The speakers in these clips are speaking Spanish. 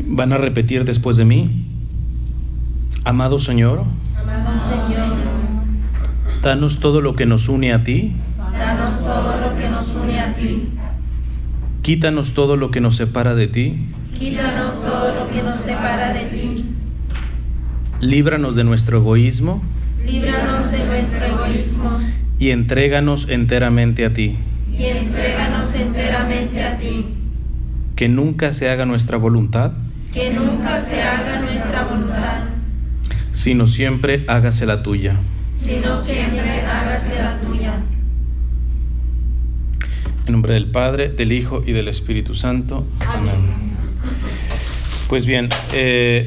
Van a repetir después de mí. Amado Señor, danos todo lo que nos une a ti. Danos todo lo que nos une a ti. Quítanos todo lo que nos separa de ti. Quítanos todo lo que nos separa de ti. Líbranos de nuestro egoísmo. Líbranos de nuestro egoísmo. Y entréganos enteramente a ti. Y entréganos enteramente a ti. Que nunca se haga nuestra voluntad. Que nunca se haga nuestra voluntad. Sino siempre hágase la tuya. Sino siempre hágase la tuya. En nombre del Padre, del Hijo y del Espíritu Santo. Amén. Pues bien,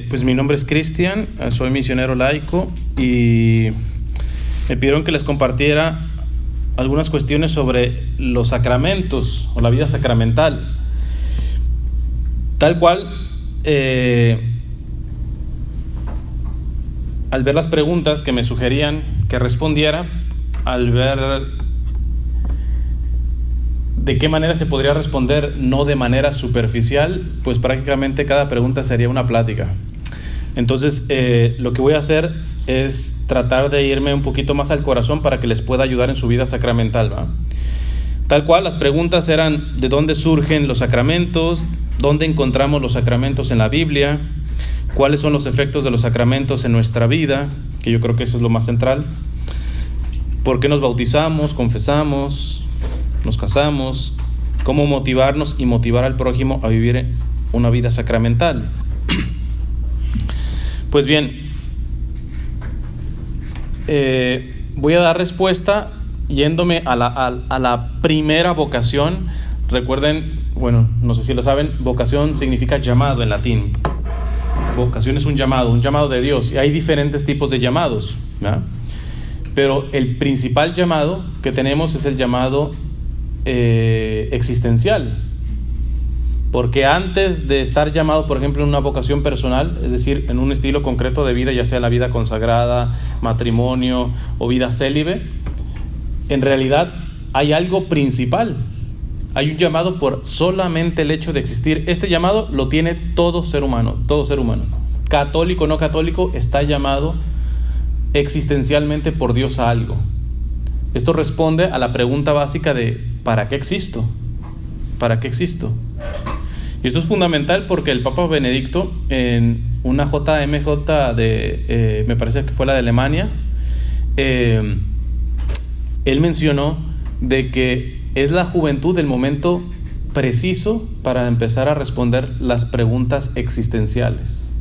pues mi nombre es Cristian, soy misionero laico y me pidieron que les compartiera algunas cuestiones sobre los sacramentos o la vida sacramental. Tal cual, al ver las preguntas que me sugerían que respondiera, al ver de qué manera se podría responder, no de manera superficial, pues prácticamente cada pregunta sería una plática. Entonces, lo que voy a hacer es tratar de irme un poquito más al corazón para que les pueda ayudar en su vida sacramental, ¿va? Tal cual, las preguntas eran: ¿de dónde surgen los sacramentos? ¿Dónde encontramos los sacramentos en la Biblia? ¿Cuáles son los efectos de los sacramentos en nuestra vida? Que yo creo que eso es lo más central. ¿Por qué nos bautizamos, confesamos, nos casamos? ¿Cómo motivarnos y motivar al prójimo a vivir una vida sacramental? Pues bien, voy a dar respuesta yéndome a la primera vocación. Recuerden, bueno, no sé si lo saben, vocación significa llamado en latín. Vocación es un llamado de Dios, y hay diferentes tipos de llamados, ¿verdad? Pero el principal llamado que tenemos es el llamado existencial, porque antes de estar llamado, por ejemplo, en una vocación personal, es decir, en un estilo concreto de vida, ya sea la vida consagrada, matrimonio o vida célibe, en realidad hay algo principal. Hay un llamado por solamente el hecho de existir. Este llamado lo tiene todo ser humano, católico o no católico, está llamado existencialmente por Dios a algo. Esto responde a la pregunta básica de ¿para qué existo? ¿Para qué existo? Y esto es fundamental porque el Papa Benedicto, en una JMJ me parece que fue la de Alemania, él mencionó de que es la juventud el momento preciso para empezar a responder las preguntas existenciales.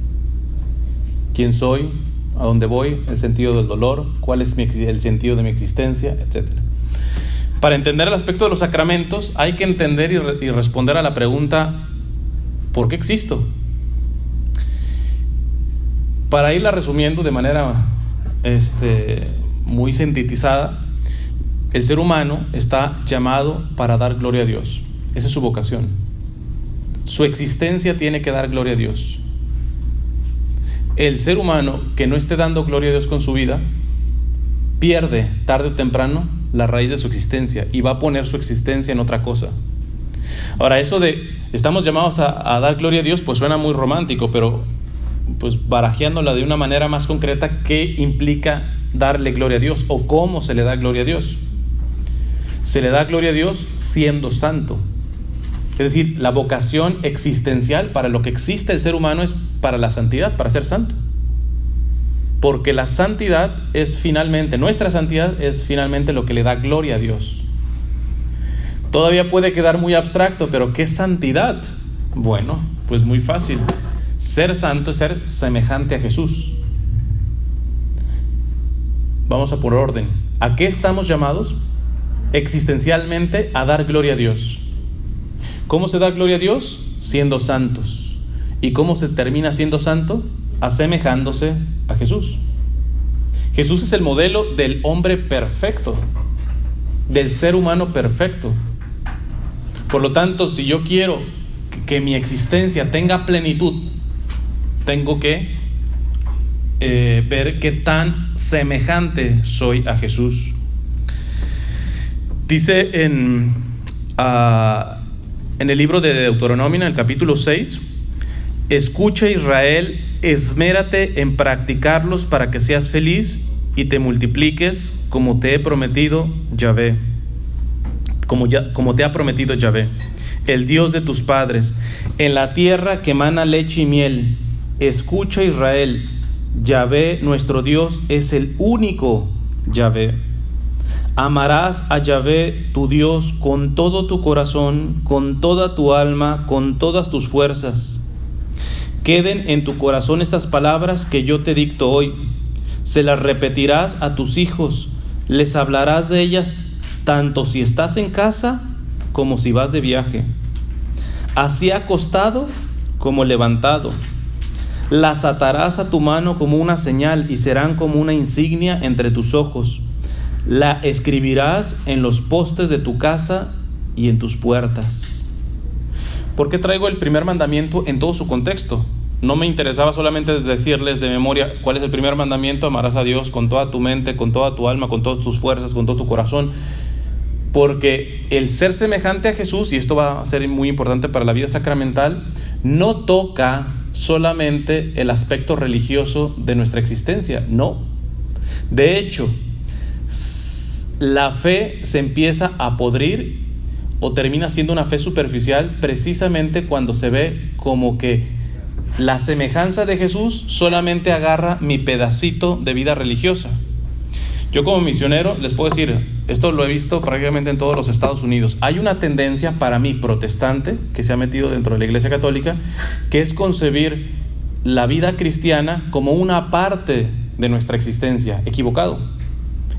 ¿Quién soy? ¿A dónde voy? ¿El sentido del dolor? ¿Cuál es el sentido de mi existencia? Etcétera. Para entender el aspecto de los sacramentos hay que entender y responder a la pregunta ¿por qué existo? Para irla resumiendo de manera muy sintetizada, el ser humano está llamado para dar gloria a Dios. Esa es su vocación. Su existencia tiene que dar gloria a Dios. El ser humano que no esté dando gloria a Dios con su vida pierde tarde o temprano la raíz de su existencia y va a poner su existencia en otra cosa. Ahora, eso de estamos llamados a dar gloria a Dios, pues suena muy romántico, pero pues barajeándola de una manera más concreta, ¿qué implica darle gloria a Dios o cómo se le da gloria a Dios? Se le da gloria a Dios siendo santo. Es decir, la vocación existencial para lo que existe el ser humano es para la santidad, para ser santo. Porque la santidad es finalmente, nuestra santidad es finalmente lo que le da gloria a Dios. Todavía puede quedar muy abstracto, pero ¿qué es santidad? Bueno, pues muy fácil. Ser santo es ser semejante a Jesús. Vamos a por orden. ¿A qué estamos llamados? Existencialmente a dar gloria a Dios. ¿Cómo se da gloria a Dios? Siendo santos. ¿Y cómo se termina siendo santo? Asemejándose a Jesús. Jesús es el modelo del hombre perfecto, del ser humano perfecto. Por lo tanto, si yo quiero que mi existencia tenga plenitud, tengo que ver qué tan semejante soy a Jesús. Dice en el libro de Deuteronomio, en el capítulo 6, Escucha, Israel, esmérate en practicarlos para que seas feliz y te multipliques como te he prometido Yahvé, como te ha prometido Yahvé, el Dios de tus padres, en la tierra que emana leche y miel. Escucha, Israel, Yahvé nuestro Dios es el único Yahvé. Amarás a Yahvé tu Dios con todo tu corazón, con toda tu alma, con todas tus fuerzas. Queden en tu corazón estas palabras que yo te dicto hoy. Se las repetirás a tus hijos, les hablarás de ellas tanto si estás en casa como si vas de viaje, así acostado como levantado. Las atarás a tu mano como una señal y serán como una insignia entre tus ojos. La escribirás en los postes de tu casa y en tus puertas. ¿Por qué traigo el primer mandamiento en todo su contexto? No me interesaba solamente decirles de memoria cuál es el primer mandamiento: amarás a Dios con toda tu mente, con toda tu alma, con todas tus fuerzas, con todo tu corazón. Porque el ser semejante a Jesús, y esto va a ser muy importante para la vida sacramental, no toca solamente el aspecto religioso de nuestra existencia, no. De hecho, la fe se empieza a podrir o termina siendo una fe superficial precisamente cuando se ve como que la semejanza de Jesús solamente agarra mi pedacito de vida religiosa. Yo como misionero les puedo decir, esto lo he visto prácticamente en todos los Estados Unidos. Hay una tendencia para mí protestante que se ha metido dentro de la Iglesia Católica, que es concebir la vida cristiana como una parte de nuestra existencia. Equivocado.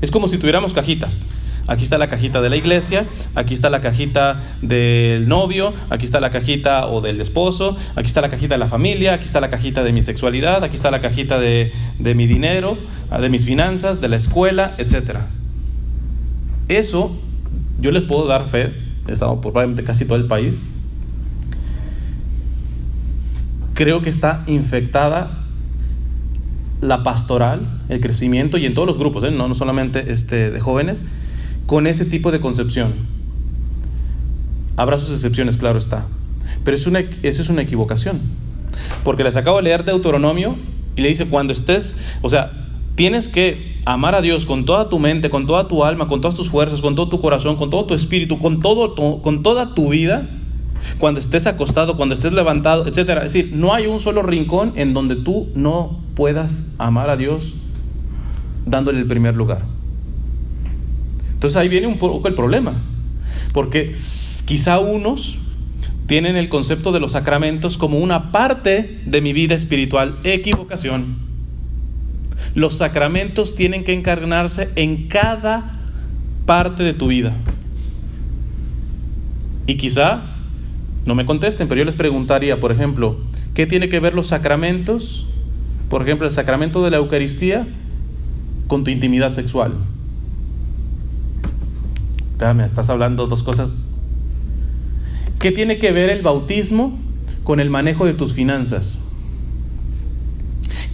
Es como si tuviéramos cajitas. Aquí está la cajita de la iglesia, aquí está la cajita del novio, aquí está la cajita o del esposo, aquí está la cajita de la familia, aquí está la cajita de mi sexualidad, aquí está la cajita de mi dinero, de mis finanzas, de la escuela, etc. Eso, yo les puedo dar fe, he estado por probablemente casi todo el país. Creo que está infectada la pastoral, el crecimiento, y en todos los grupos, no solamente de jóvenes, con ese tipo de concepción. Habrá sus excepciones, claro está, pero eso es una equivocación, porque les acabo de leer Deuteronomio y le dice, cuando estés, tienes que amar a Dios con toda tu mente, con toda tu alma, con todas tus fuerzas, con todo tu corazón, con todo tu espíritu, con toda tu vida, cuando estés acostado, cuando estés levantado, etc. Es decir, no hay un solo rincón en donde tú no puedas amar a Dios dándole el primer lugar. Entonces ahí viene un poco el problema, porque quizá unos tienen el concepto de los sacramentos como una parte de mi vida espiritual. Equivocación. Los sacramentos tienen que encarnarse en cada parte de tu vida. Y quizá no me contesten, pero yo les preguntaría, por ejemplo, ¿qué tiene que ver los sacramentos? Por ejemplo, el sacramento de la Eucaristía con tu intimidad sexual. Me estás hablando dos cosas. ¿Qué tiene que ver el bautismo con el manejo de tus finanzas?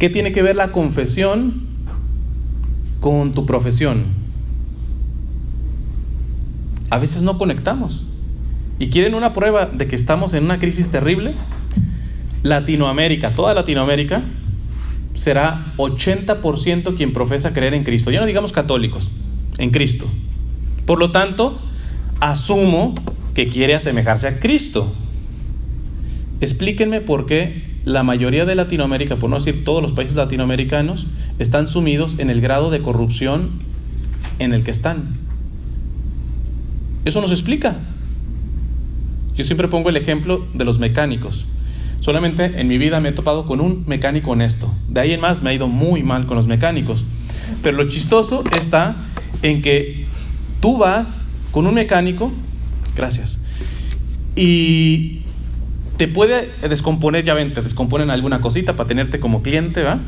¿Qué tiene que ver la confesión con tu profesión? A veces no conectamos. ¿Y quieren una prueba de que estamos en una crisis terrible? Latinoamérica, toda Latinoamérica, será 80% quien profesa creer en Cristo. Ya no digamos católicos, en Cristo. Por lo tanto, asumo que quiere asemejarse a Cristo. Explíquenme por qué la mayoría de Latinoamérica, por no decir todos los países latinoamericanos, están sumidos en el grado de corrupción en el que están. Eso nos explica. Yo siempre pongo el ejemplo de los mecánicos. Solamente en mi vida me he topado con un mecánico honesto. De ahí en más me ha ido muy mal con los mecánicos. Pero lo chistoso está en que tú vas con un mecánico, gracias, y te puede descomponer, ya ven, te descomponen alguna cosita para tenerte como cliente, ¿va?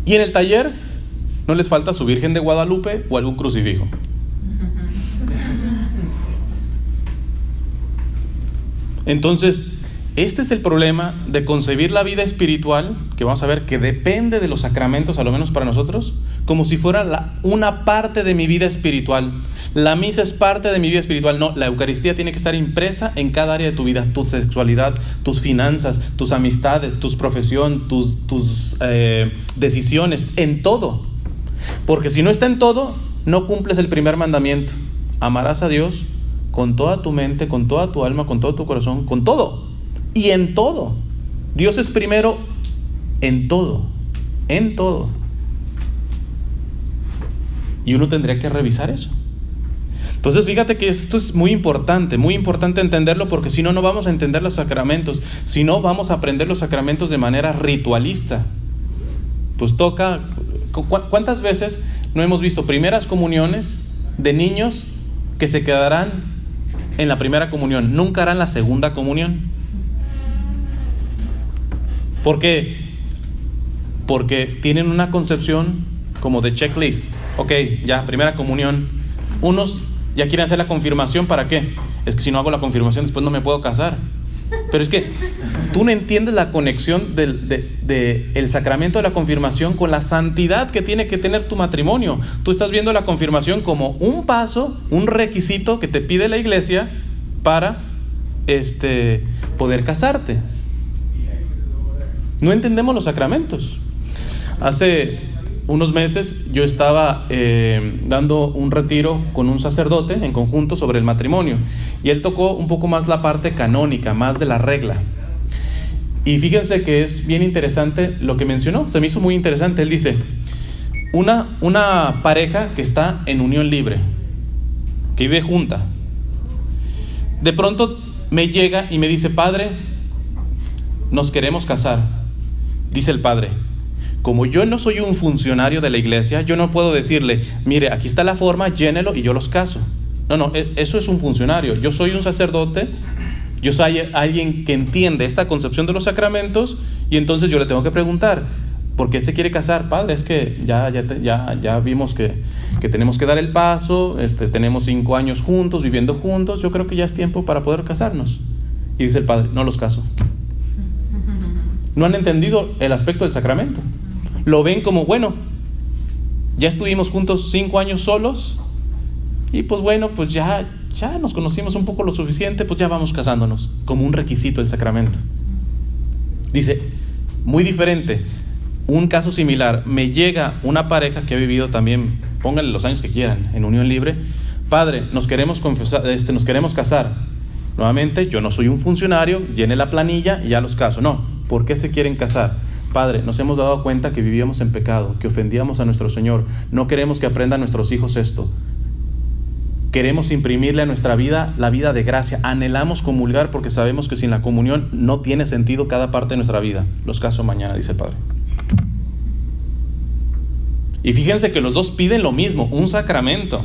Y en el taller no les falta su Virgen de Guadalupe o algún crucifijo. Entonces, Este es el problema de concebir la vida espiritual, que vamos a ver que depende de los sacramentos, a lo menos para nosotros, como si fuera una parte de mi vida espiritual. La misa es parte de mi vida espiritual. No, la Eucaristía tiene que estar impresa en cada área de tu vida: tu sexualidad, tus finanzas, tus amistades, tu profesión, tus decisiones, en todo. Porque si no está en todo, no cumples el primer mandamiento: amarás a Dios con toda tu mente, con toda tu alma, con todo tu corazón, con todo y en todo. Dios es primero en todo, en todo. Y uno tendría que revisar eso. Entonces fíjate que esto es muy importante entenderlo, porque si no, no vamos a entender los sacramentos. Si no, vamos a aprender los sacramentos de manera ritualista. Pues toca... ¿Cuántas veces no hemos visto primeras comuniones de niños que se quedarán en la primera comunión? Nunca harán la segunda comunión. ¿Por qué? Porque tienen una concepción como de checklist. Ok, ya, primera comunión. Unos ya quieren hacer la confirmación. ¿Para qué? Es que si no hago la confirmación después no me puedo casar. Pero es que tú no entiendes la conexión del sacramento de la confirmación con la santidad que tiene que tener tu matrimonio. Tú estás viendo la confirmación como un paso, un requisito que te pide la iglesia para poder casarte. No entendemos los sacramentos. Hace unos meses yo estaba dando un retiro con un sacerdote en conjunto sobre el matrimonio, y él tocó un poco más la parte canónica, más de la regla. Y fíjense que es bien interesante lo que mencionó, se me hizo muy interesante. Él dice, una pareja que está en unión libre, que vive junta, de pronto me llega y me dice: padre, nos queremos casar. Dice el padre: como yo no soy un funcionario de la iglesia, yo no puedo decirle, mire, aquí está la forma, llénelo y yo los caso. No, eso es un funcionario. Yo soy un sacerdote, yo soy alguien que entiende esta concepción de los sacramentos, y entonces yo le tengo que preguntar, ¿por qué se quiere casar? Padre, es que ya vimos que tenemos que dar el paso, tenemos 5 años juntos, viviendo juntos, yo creo que ya es tiempo para poder casarnos. Y dice el padre: no los caso. No han entendido el aspecto del sacramento. Lo ven como, bueno, ya estuvimos juntos 5 años solos, y pues bueno, pues ya nos conocimos un poco lo suficiente, pues ya vamos casándonos, como un requisito del sacramento. Dice, muy diferente, un caso similar, me llega una pareja que ha vivido también, pónganle los años que quieran, en unión libre. Padre, nos queremos casar. Nuevamente, yo no soy un funcionario, llene la planilla y ya los caso. No, ¿por qué se quieren casar? Padre, nos hemos dado cuenta que vivíamos en pecado, que ofendíamos a nuestro Señor. No queremos que aprendan nuestros hijos esto. Queremos imprimirle a nuestra vida la vida de gracia. Anhelamos comulgar porque sabemos que sin la comunión no tiene sentido cada parte de nuestra vida. Los caso mañana, dice el padre. Y fíjense que los dos piden lo mismo, un sacramento.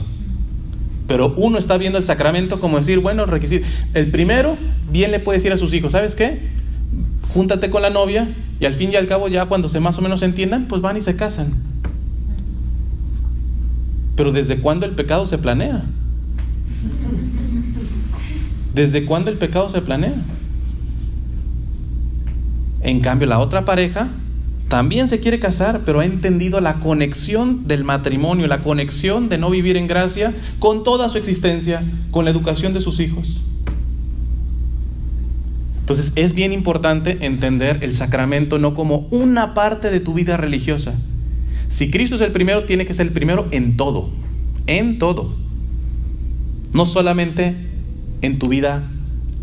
Pero uno está viendo el sacramento como decir, bueno, requisito. El primero bien le puede decir a sus hijos, ¿sabes qué? Júntate con la novia, y al fin y al cabo, ya cuando se más o menos entiendan, pues van y se casan. Pero ¿desde cuándo el pecado se planea? ¿Desde cuándo el pecado se planea? En cambio, la otra pareja también se quiere casar, pero ha entendido la conexión del matrimonio, la conexión de no vivir en gracia con toda su existencia, con la educación de sus hijos. Entonces es bien importante entender el sacramento no como una parte de tu vida religiosa. Si Cristo es el primero, tiene que ser el primero en todo. En todo. No solamente en tu vida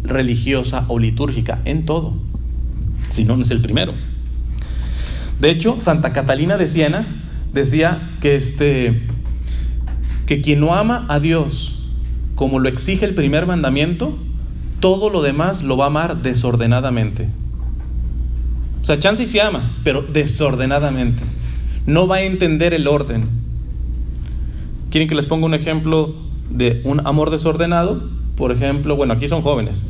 religiosa o litúrgica, en todo. Si no, no es el primero. De hecho, Santa Catalina de Siena decía que quien no ama a Dios como lo exige el primer mandamiento, todo lo demás lo va a amar desordenadamente. O sea, chance y se ama, pero desordenadamente. No va a entender el orden. ¿Quieren que les ponga un ejemplo de un amor desordenado? Por ejemplo, bueno, aquí son jóvenes.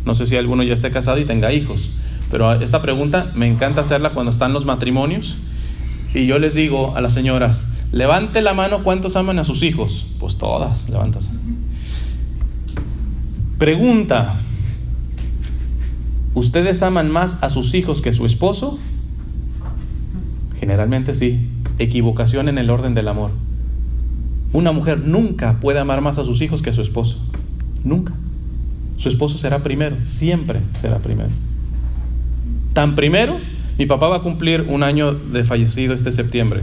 No sé si alguno ya esté casado y tenga hijos. Pero esta pregunta me encanta hacerla cuando están los matrimonios. Y yo les digo a las señoras, levante la mano, ¿cuántos aman a sus hijos? Pues todas, levántate. Pregunta: ¿Ustedes aman más a sus hijos que a su esposo? Generalmente sí. Equivocación en el orden del amor. Una mujer nunca puede amar más a sus hijos que a su esposo. Nunca. Su esposo será primero, siempre será primero. Tan primero, mi papá va a cumplir 1 año de fallecido este septiembre.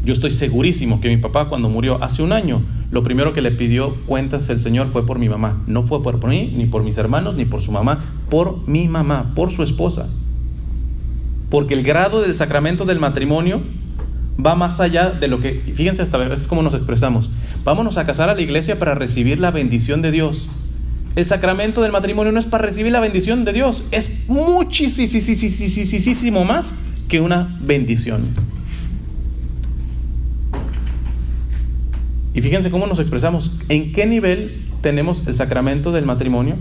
Yo estoy segurísimo que mi papá, cuando murió hace 1 año, lo primero que le pidió cuentas el Señor fue por mi mamá. No fue por mí, ni por mis hermanos, ni por su mamá. Por mi mamá, por su esposa. Porque el grado del sacramento del matrimonio va más allá de lo que... Fíjense hasta a veces cómo nos expresamos. Vámonos a casar a la iglesia para recibir la bendición de Dios. El sacramento del matrimonio no es para recibir la bendición de Dios. Es muchísimo más que una bendición. Y fíjense cómo nos expresamos. ¿En qué nivel tenemos el sacramento del matrimonio?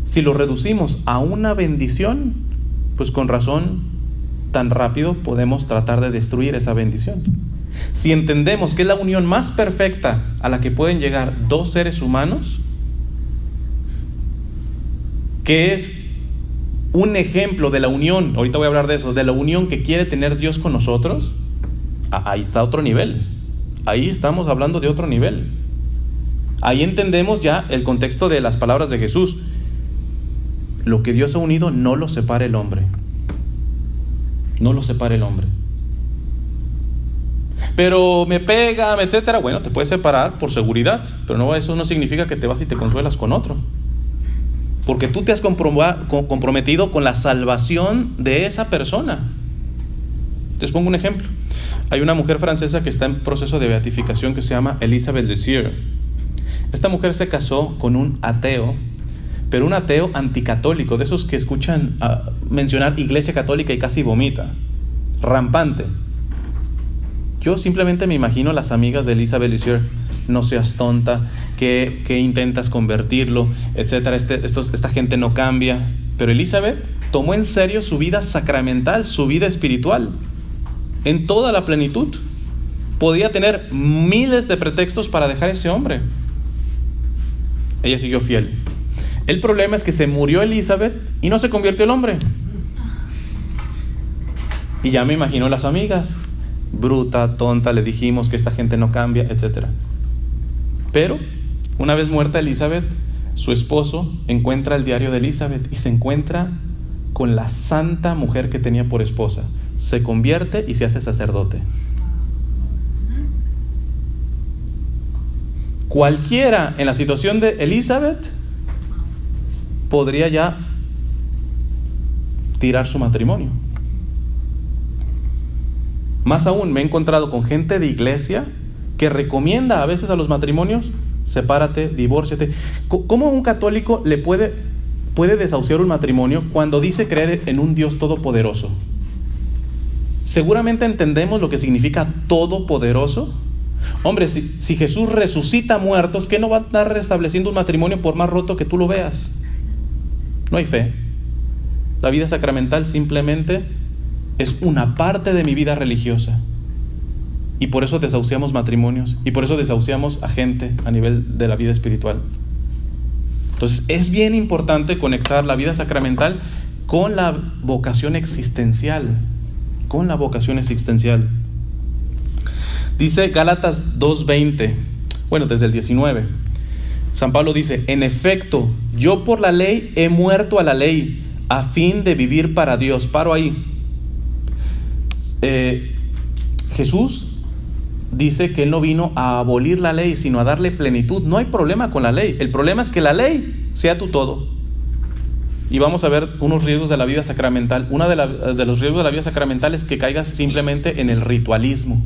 Si lo reducimos a una bendición, pues con razón tan rápido podemos tratar de destruir esa bendición. Si entendemos que es la unión más perfecta a la que pueden llegar 2 seres humanos, que es un ejemplo de la unión, ahorita voy a hablar de eso, de la unión que quiere tener Dios con nosotros, ahí está otro nivel. Ahí estamos hablando de otro nivel. Ahí entendemos ya el contexto de las palabras de Jesús. Lo que Dios ha unido no lo separa el hombre. No lo separa el hombre. Pero me pega, etcétera. Bueno, te puedes separar por seguridad, pero no, eso no significa que te vas y te consuelas con otro. Porque tú te has comprometido con la salvación de esa persona. Les pongo un ejemplo. Hay una mujer francesa que está en proceso de beatificación que se llama Elisabeth Lézure. Esta mujer se casó con un ateo, pero un ateo anticatólico, de esos que escuchan mencionar Iglesia Católica y casi vomita, rampante. Yo simplemente me imagino las amigas de Elisabeth Lézure: no seas tonta, que intentas convertirlo, etcétera. Esta gente no cambia. Pero Elisabeth tomó en serio su vida sacramental, su vida espiritual, en toda la plenitud. Podía tener miles de pretextos para dejar a ese hombre. Ella siguió fiel. El problema es que se murió Elisabeth y no se convirtió el hombre. Y ya me imagino las amigas: bruta, tonta, le dijimos que esta gente no cambia, etcétera. Pero una vez muerta Elisabeth, su esposo encuentra el diario de Elisabeth y se encuentra con la santa mujer que tenía por esposa. Se convierte y se hace sacerdote. Cualquiera en la situación de Elisabeth podría ya tirar su matrimonio. Más aún, me he encontrado con gente de iglesia que recomienda a veces a los matrimonios: sepárate, divórciate. ¿Cómo un católico le puede desahuciar un matrimonio cuando dice creer en un Dios todopoderoso? Seguramente entendemos lo que significa todopoderoso. Hombre, si Jesús resucita muertos, ¿qué no va a estar restableciendo un matrimonio por más roto que tú lo veas? No hay fe. La vida sacramental simplemente es una parte de mi vida religiosa. Y por eso desahuciamos matrimonios, y por eso desahuciamos a gente a nivel de la vida espiritual. Entonces es bien importante conectar la vida sacramental con la vocación existencial. Con la vocación existencial. Dice Gálatas 2:20, bueno, desde el 19. San Pablo dice: en efecto, yo por la ley he muerto a la ley, a fin de vivir para Dios. Paro ahí. Jesús dice que Él no vino a abolir la ley, sino a darle plenitud. No hay problema con la ley. El problema es que la ley sea tu todo. Y vamos a ver unos riesgos de la vida sacramental. Uno de los riesgos de la vida sacramental es que caigas simplemente en el ritualismo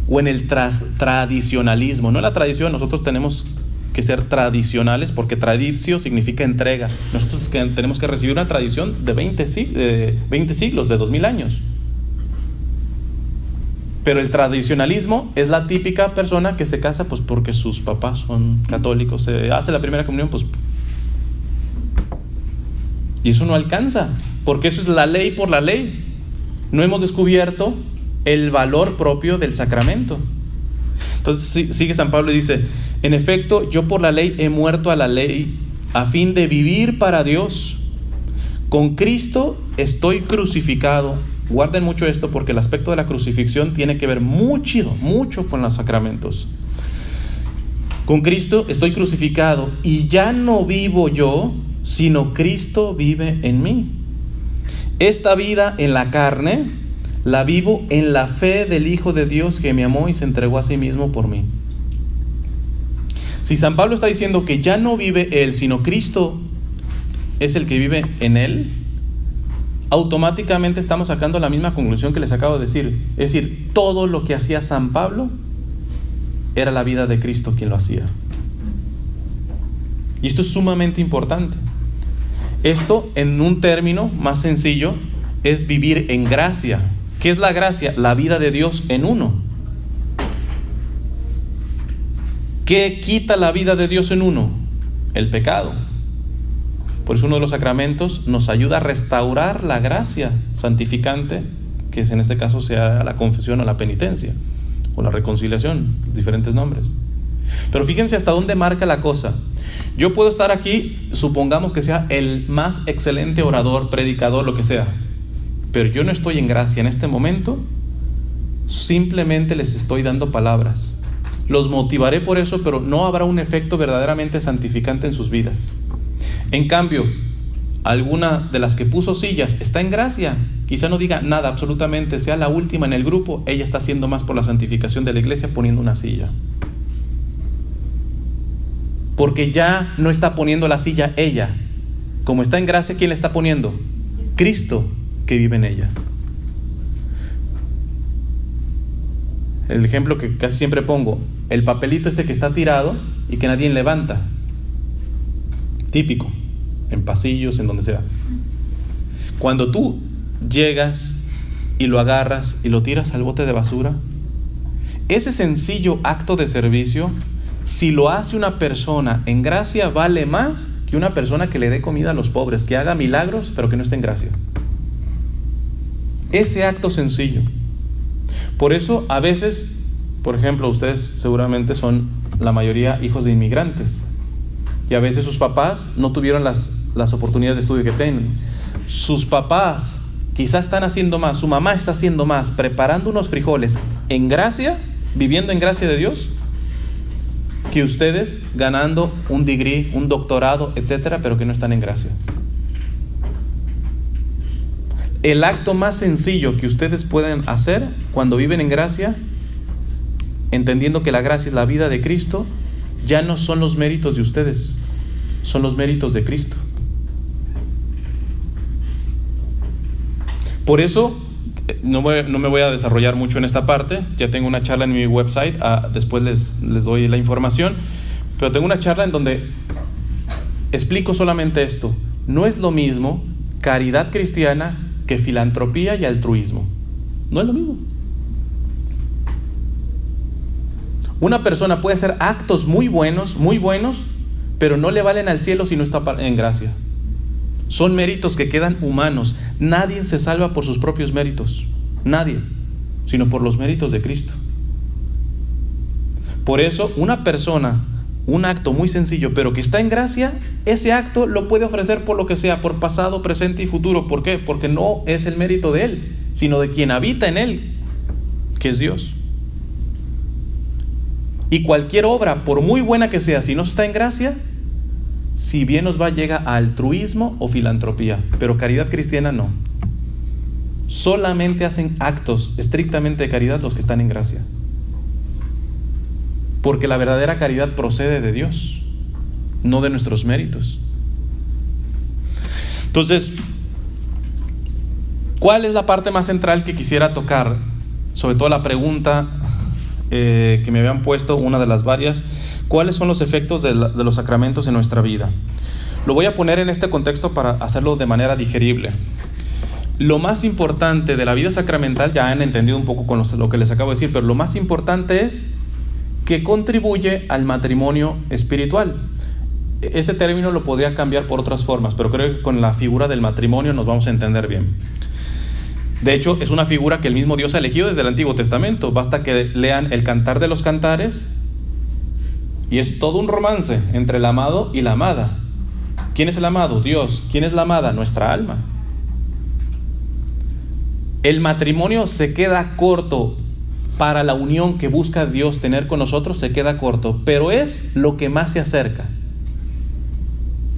o en el tradicionalismo. No en la tradición. Nosotros tenemos que ser tradicionales, porque tradicio significa entrega. Nosotros tenemos que recibir una tradición de 20 siglos, de 2000 años. Pero el tradicionalismo es la típica persona que se casa pues porque sus papás son católicos, se hace la primera comunión, pues, y eso no alcanza, porque eso es la ley por la ley. No hemos descubierto el valor propio del sacramento. Entonces sigue San Pablo y dice: en efecto, yo por la ley he muerto a la ley, a fin de vivir para Dios. Con Cristo estoy crucificado. Guarden mucho esto porque el aspecto de la crucifixión tiene que ver mucho con los sacramentos. Con Cristo estoy crucificado y ya no vivo yo, sino Cristo vive en mí. Esta vida en la carne la vivo en la fe del Hijo de Dios que me amó y se entregó a sí mismo por mí. Si San Pablo está diciendo que ya no vive él, sino Cristo es el que vive en él, automáticamente estamos sacando la misma conclusión que les acabo de decir. Es decir, todo lo que hacía San Pablo era la vida de Cristo quien lo hacía. Y esto es sumamente importante. Esto, en un término más sencillo, es vivir en gracia. ¿Qué es la gracia? La vida de Dios en uno. ¿Qué quita la vida de Dios en uno? El pecado. Por eso uno de los sacramentos nos ayuda a restaurar la gracia santificante, que en este caso sea la confesión o la penitencia, o la reconciliación, diferentes nombres. Pero fíjense hasta dónde marca la cosa. Yo puedo estar aquí, supongamos que sea el más excelente orador, predicador, lo que sea, pero yo no estoy en gracia en este momento. Simplemente les estoy dando palabras. Los motivaré por eso, pero no habrá un efecto verdaderamente santificante en sus vidas. En cambio, alguna de las que puso sillas está en gracia. Quizá no diga nada absolutamente, sea la última en el grupo, ella está haciendo más por la santificación de la iglesia poniendo una silla. Porque ya no está poniendo la silla ella. Como está en gracia, ¿quién la está poniendo? Cristo que vive en ella. El ejemplo que casi siempre pongo, el papelito ese que está tirado y que nadie levanta. Típico, en pasillos, en donde sea. Cuando tú llegas y lo agarras y lo tiras al bote de basura, ese sencillo acto de servicio, si lo hace una persona en gracia, vale más que una persona que le dé comida a los pobres, que haga milagros pero que no esté en gracia. Ese acto sencillo. Por eso a veces, por ejemplo, ustedes seguramente son la mayoría hijos de inmigrantes y a veces sus papás no tuvieron las oportunidades de estudio que tienen. Sus papás quizás están haciendo más, su mamá está haciendo más, preparando unos frijoles en gracia, viviendo en gracia de Dios, que ustedes ganando un degree, un doctorado, etcétera, pero que no están en gracia. El acto más sencillo que ustedes pueden hacer cuando viven en gracia, entendiendo que la gracia es la vida de Cristo, ya no son los méritos de ustedes, son los méritos de Cristo. Por eso no me voy a desarrollar mucho en esta parte. Ya tengo una charla en mi website, después les doy la información, pero tengo una charla en donde explico solamente esto. No es lo mismo caridad cristiana que filantropía y altruismo. No es lo mismo. Una persona puede hacer actos muy buenos, pero no le valen al cielo si no está en gracia. Son méritos que quedan humanos. Nadie se salva por sus propios méritos. Nadie. Sino por los méritos de Cristo. Por eso, una persona, un acto muy sencillo, pero que está en gracia, ese acto lo puede ofrecer por lo que sea, por pasado, presente y futuro. ¿Por qué? Porque no es el mérito de él, sino de quien habita en él, que es Dios. Y cualquier obra, por muy buena que sea, si no está en gracia, si bien nos va, llega a altruismo o filantropía, pero caridad cristiana no. Solamente hacen actos estrictamente de caridad los que están en gracia. Porque la verdadera caridad procede de Dios, no de nuestros méritos. Entonces, ¿cuál es la parte más central que quisiera tocar? Sobre todo la pregunta que me habían puesto, una de las varias. ¿Cuáles son los efectos de los sacramentos en nuestra vida? Lo voy a poner en este contexto para hacerlo de manera digerible. Lo más importante de la vida sacramental, ya han entendido un poco con lo que les acabo de decir, pero lo más importante es que contribuye al matrimonio espiritual. Este término lo podría cambiar por otras formas, pero creo que con la figura del matrimonio nos vamos a entender bien. De hecho, es una figura que el mismo Dios ha elegido desde el Antiguo Testamento. Basta que lean el Cantar de los Cantares y es todo un romance entre el amado y la amada. ¿Quién es el amado? Dios. ¿Quién es la amada? Nuestra alma. El matrimonio se queda corto para la unión que busca Dios tener con nosotros, se queda corto, pero es lo que más se acerca.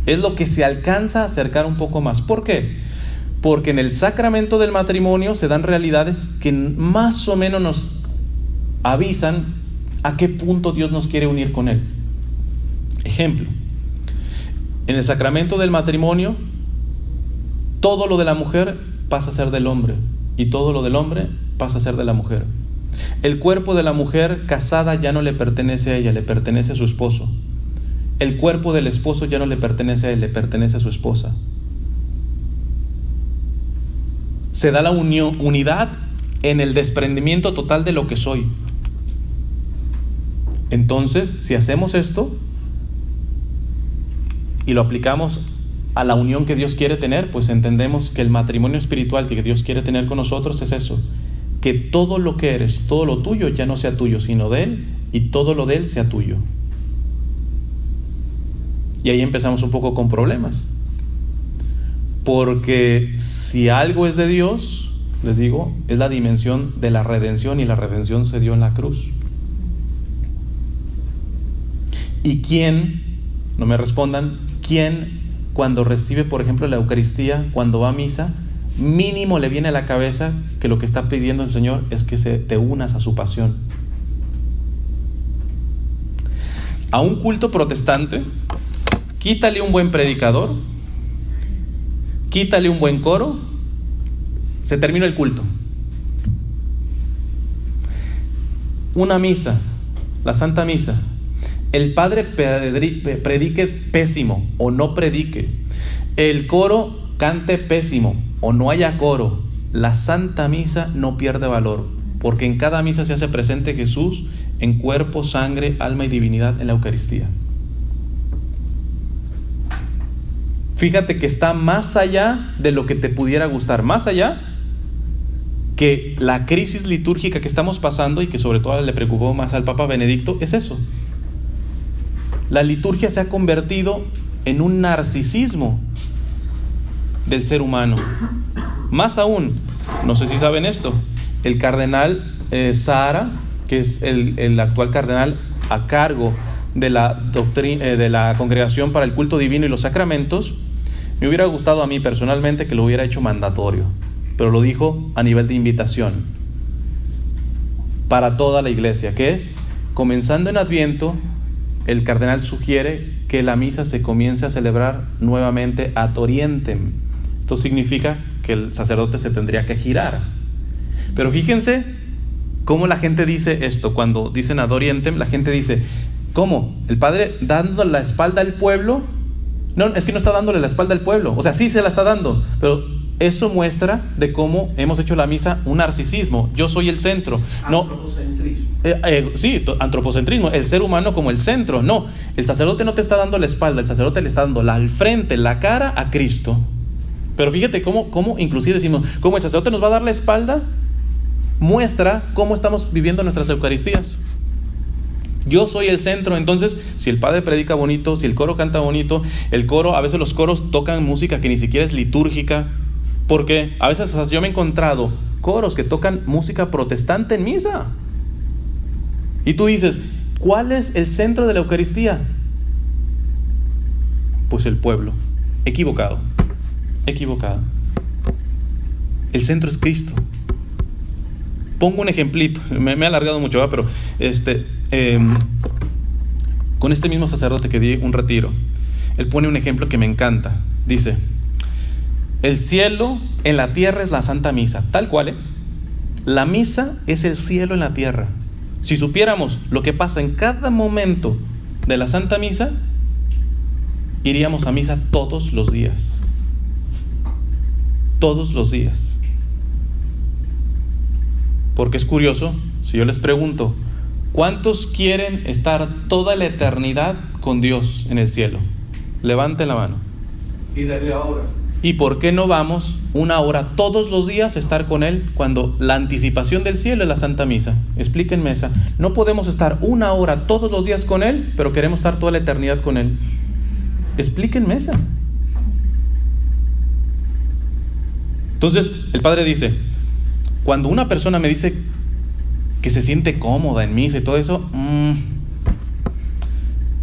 Es lo que se alcanza a acercar un poco más. ¿Por qué? Porque en el sacramento del matrimonio se dan realidades que más o menos nos avisan a qué punto Dios nos quiere unir con Él. Ejemplo, en el sacramento del matrimonio, todo lo de la mujer pasa a ser del hombre y todo lo del hombre pasa a ser de la mujer. El cuerpo de la mujer casada ya no le pertenece a ella, le pertenece a su esposo. El cuerpo del esposo ya no le pertenece a él, le pertenece a su esposa. Se da la unidad en el desprendimiento total de lo que soy. Entonces, si hacemos esto y lo aplicamos a la unión que Dios quiere tener, pues entendemos que el matrimonio espiritual que Dios quiere tener con nosotros es eso: que todo lo que eres, todo lo tuyo ya no sea tuyo, sino de Él, y todo lo de Él sea tuyo. Y ahí empezamos un poco con problemas. Porque si algo es de Dios, les digo, es la dimensión de la redención, y la redención se dio en la cruz. ¿Y quién, no me respondan, quién cuando recibe, por ejemplo, la Eucaristía, cuando va a misa, mínimo le viene a la cabeza que lo que está pidiendo el Señor es que te unas a su pasión? A un culto protestante, quítale un buen predicador, quítale un buen coro, se terminó el culto. Una misa, la Santa Misa, el padre predique pésimo o no predique, el coro cante pésimo o no haya coro, la Santa Misa no pierde valor, porque en cada misa se hace presente Jesús en cuerpo, sangre, alma y divinidad en la Eucaristía. Fíjate que está más allá de lo que te pudiera gustar, más allá que la crisis litúrgica que estamos pasando, y que sobre todo le preocupó más al Papa Benedicto, es eso. La liturgia se ha convertido en un narcisismo del ser humano. Más aún, no sé si saben esto, el cardenal Zahara, que es el actual cardenal a cargo de la Congregación para el Culto Divino y los Sacramentos, me hubiera gustado a mí personalmente que lo hubiera hecho mandatorio, pero lo dijo a nivel de invitación para toda la iglesia, que es, comenzando en Adviento, el cardenal sugiere que la misa se comience a celebrar nuevamente ad orientem. Esto significa que el sacerdote se tendría que girar. Pero fíjense cómo la gente dice esto. Cuando dicen ad orientem, la gente dice, ¿cómo? ¿El padre dando la espalda al pueblo? No, es que no está dándole la espalda al pueblo. O sea, sí se la está dando, pero eso muestra de cómo hemos hecho la misa un narcisismo. Yo soy el centro. Antropocentrismo. Sí, antropocentrismo, el ser humano como el centro. No, el sacerdote no te está dando la espalda, el sacerdote le está dando al frente, la cara a Cristo. Pero fíjate cómo inclusive decimos, ¿cómo el sacerdote nos va a dar la espalda? Muestra cómo estamos viviendo nuestras Eucaristías. Yo soy el centro. Entonces, si el padre predica bonito, si el coro canta bonito, el coro, a veces los coros tocan música que ni siquiera es litúrgica, porque a veces yo me he encontrado coros que tocan música protestante en misa. Y tú dices, ¿cuál es el centro de la Eucaristía? Pues el pueblo. Equivocado. El centro es Cristo. Pongo un ejemplito, me he alargado mucho, ¿va? Pero con este mismo sacerdote que di un retiro, él pone un ejemplo que me encanta. Dice, el cielo en la tierra es la Santa Misa, tal cual, la misa es el cielo en la tierra. Si supiéramos lo que pasa en cada momento de la Santa Misa, iríamos a misa todos los días. Todos los días. Porque es curioso, si yo les pregunto, ¿cuántos quieren estar toda la eternidad con Dios en el cielo? Levanten la mano. Y desde ahora. ¿Y por qué no vamos una hora todos los días a estar con Él cuando la anticipación del cielo es la Santa Misa? Explíquenme esa. No podemos estar una hora todos los días con Él, pero queremos estar toda la eternidad con Él. Explíquenme esa. Entonces el Padre dice, cuando una persona me dice que se siente cómoda en misa y todo eso,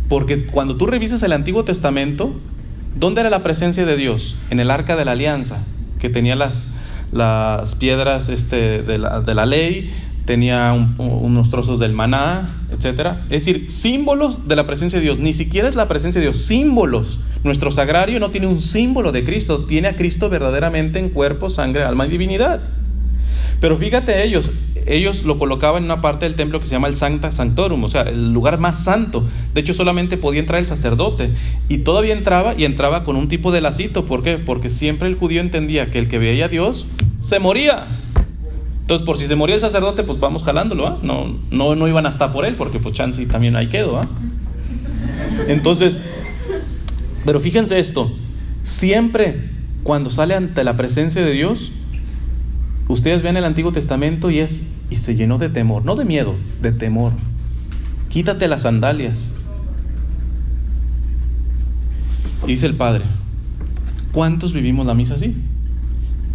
porque cuando tú revisas el Antiguo Testamento, ¿dónde era la presencia de Dios? En el Arca de la Alianza, que tenía las piedras de la ley, tenía unos trozos del maná, etc. Es decir, símbolos de la presencia de Dios. Ni siquiera es la presencia de Dios, símbolos. Nuestro sagrario no tiene un símbolo de Cristo, tiene a Cristo verdaderamente en cuerpo, sangre, alma y divinidad. Pero fíjate, ellos lo colocaban en una parte del templo que se llama el Sancta Sanctorum, o sea, el lugar más santo. De hecho, solamente podía entrar el sacerdote, y todavía entraba con un tipo de lacito. ¿Por qué? Porque siempre el judío entendía que el que veía a Dios se moría. Entonces, por si se moría el sacerdote, pues vamos jalándolo, ¿ah? No iban hasta por él, porque pues chance también ahí quedó, ¿ah? Entonces, pero fíjense esto, siempre cuando sale ante la presencia de Dios, ustedes ven el Antiguo Testamento y se llenó de temor, no de miedo, de temor. Quítate las sandalias. Y dice el Padre, ¿cuántos vivimos la misa así?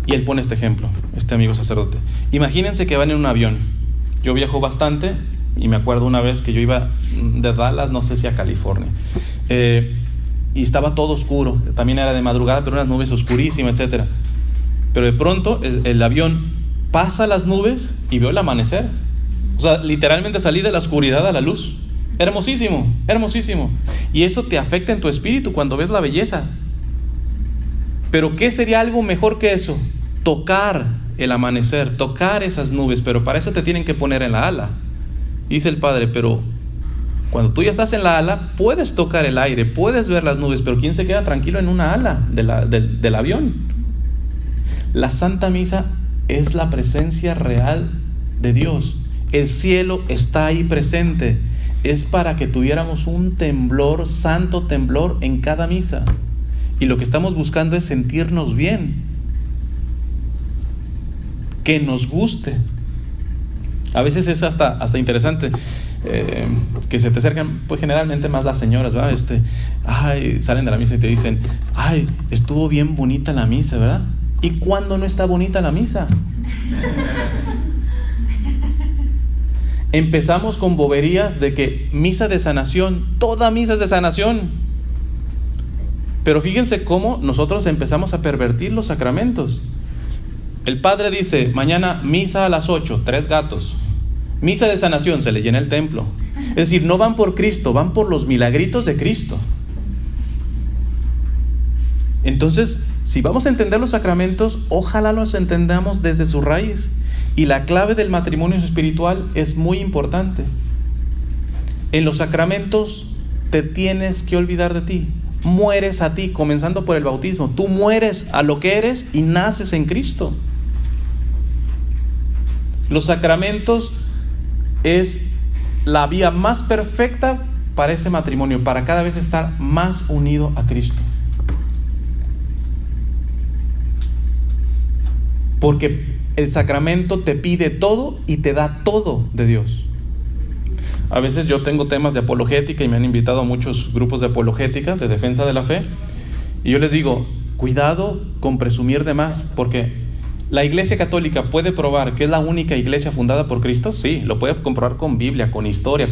Y él pone este ejemplo, este amigo sacerdote. Imagínense que van en un avión. Yo viajo bastante y me acuerdo una vez que yo iba de Dallas, no sé si a California, y estaba todo oscuro. También era de madrugada, pero unas nubes oscurísimas, etc. Pero de pronto el avión pasa las nubes y veo el amanecer. O sea, literalmente salí de la oscuridad a la luz. Hermosísimo, hermosísimo. Y eso te afecta en tu espíritu cuando ves la belleza. Pero ¿qué sería algo mejor que eso? Tocar el amanecer, tocar esas nubes. Pero para eso te tienen que poner en la ala. Y dice el Padre, pero cuando tú ya estás en la ala, puedes tocar el aire, puedes ver las nubes. Pero ¿quién se queda tranquilo en una ala del avión? La Santa Misa es la presencia real de Dios. El cielo está ahí presente. Es para que tuviéramos un temblor, santo temblor en cada misa. Y lo que estamos buscando es sentirnos bien, que nos guste. A veces es hasta interesante que se te acercan, pues generalmente más las señoras, ¿verdad? Salen de la misa y te dicen, estuvo bien bonita la misa, ¿verdad? ¿Y cuándo no está bonita la misa? Empezamos con boberías de que misa de sanación, toda misa es de sanación. Pero fíjense cómo nosotros empezamos a pervertir los sacramentos. El Padre dice, mañana misa a las 8, 3 gatos. Misa de sanación, se le llena el templo. Es decir, no van por Cristo, van por los milagritos de Cristo. Entonces, si vamos a entender los sacramentos, ojalá los entendamos desde su raíz. Y la clave del matrimonio espiritual es muy importante. En los sacramentos te tienes que olvidar de ti. Mueres a ti, comenzando por el bautismo. Tú mueres a lo que eres y naces en Cristo. Los sacramentos es la vía más perfecta para ese matrimonio, para cada vez estar más unido a Cristo. Porque el sacramento te pide todo y te da todo de Dios. A veces yo tengo temas de apologética y me han invitado a muchos grupos de apologética, de defensa de la fe, y yo les digo, cuidado con presumir de más, porque la Iglesia Católica puede probar que es la única iglesia fundada por Cristo. Sí, lo puede comprobar con Biblia, con historia,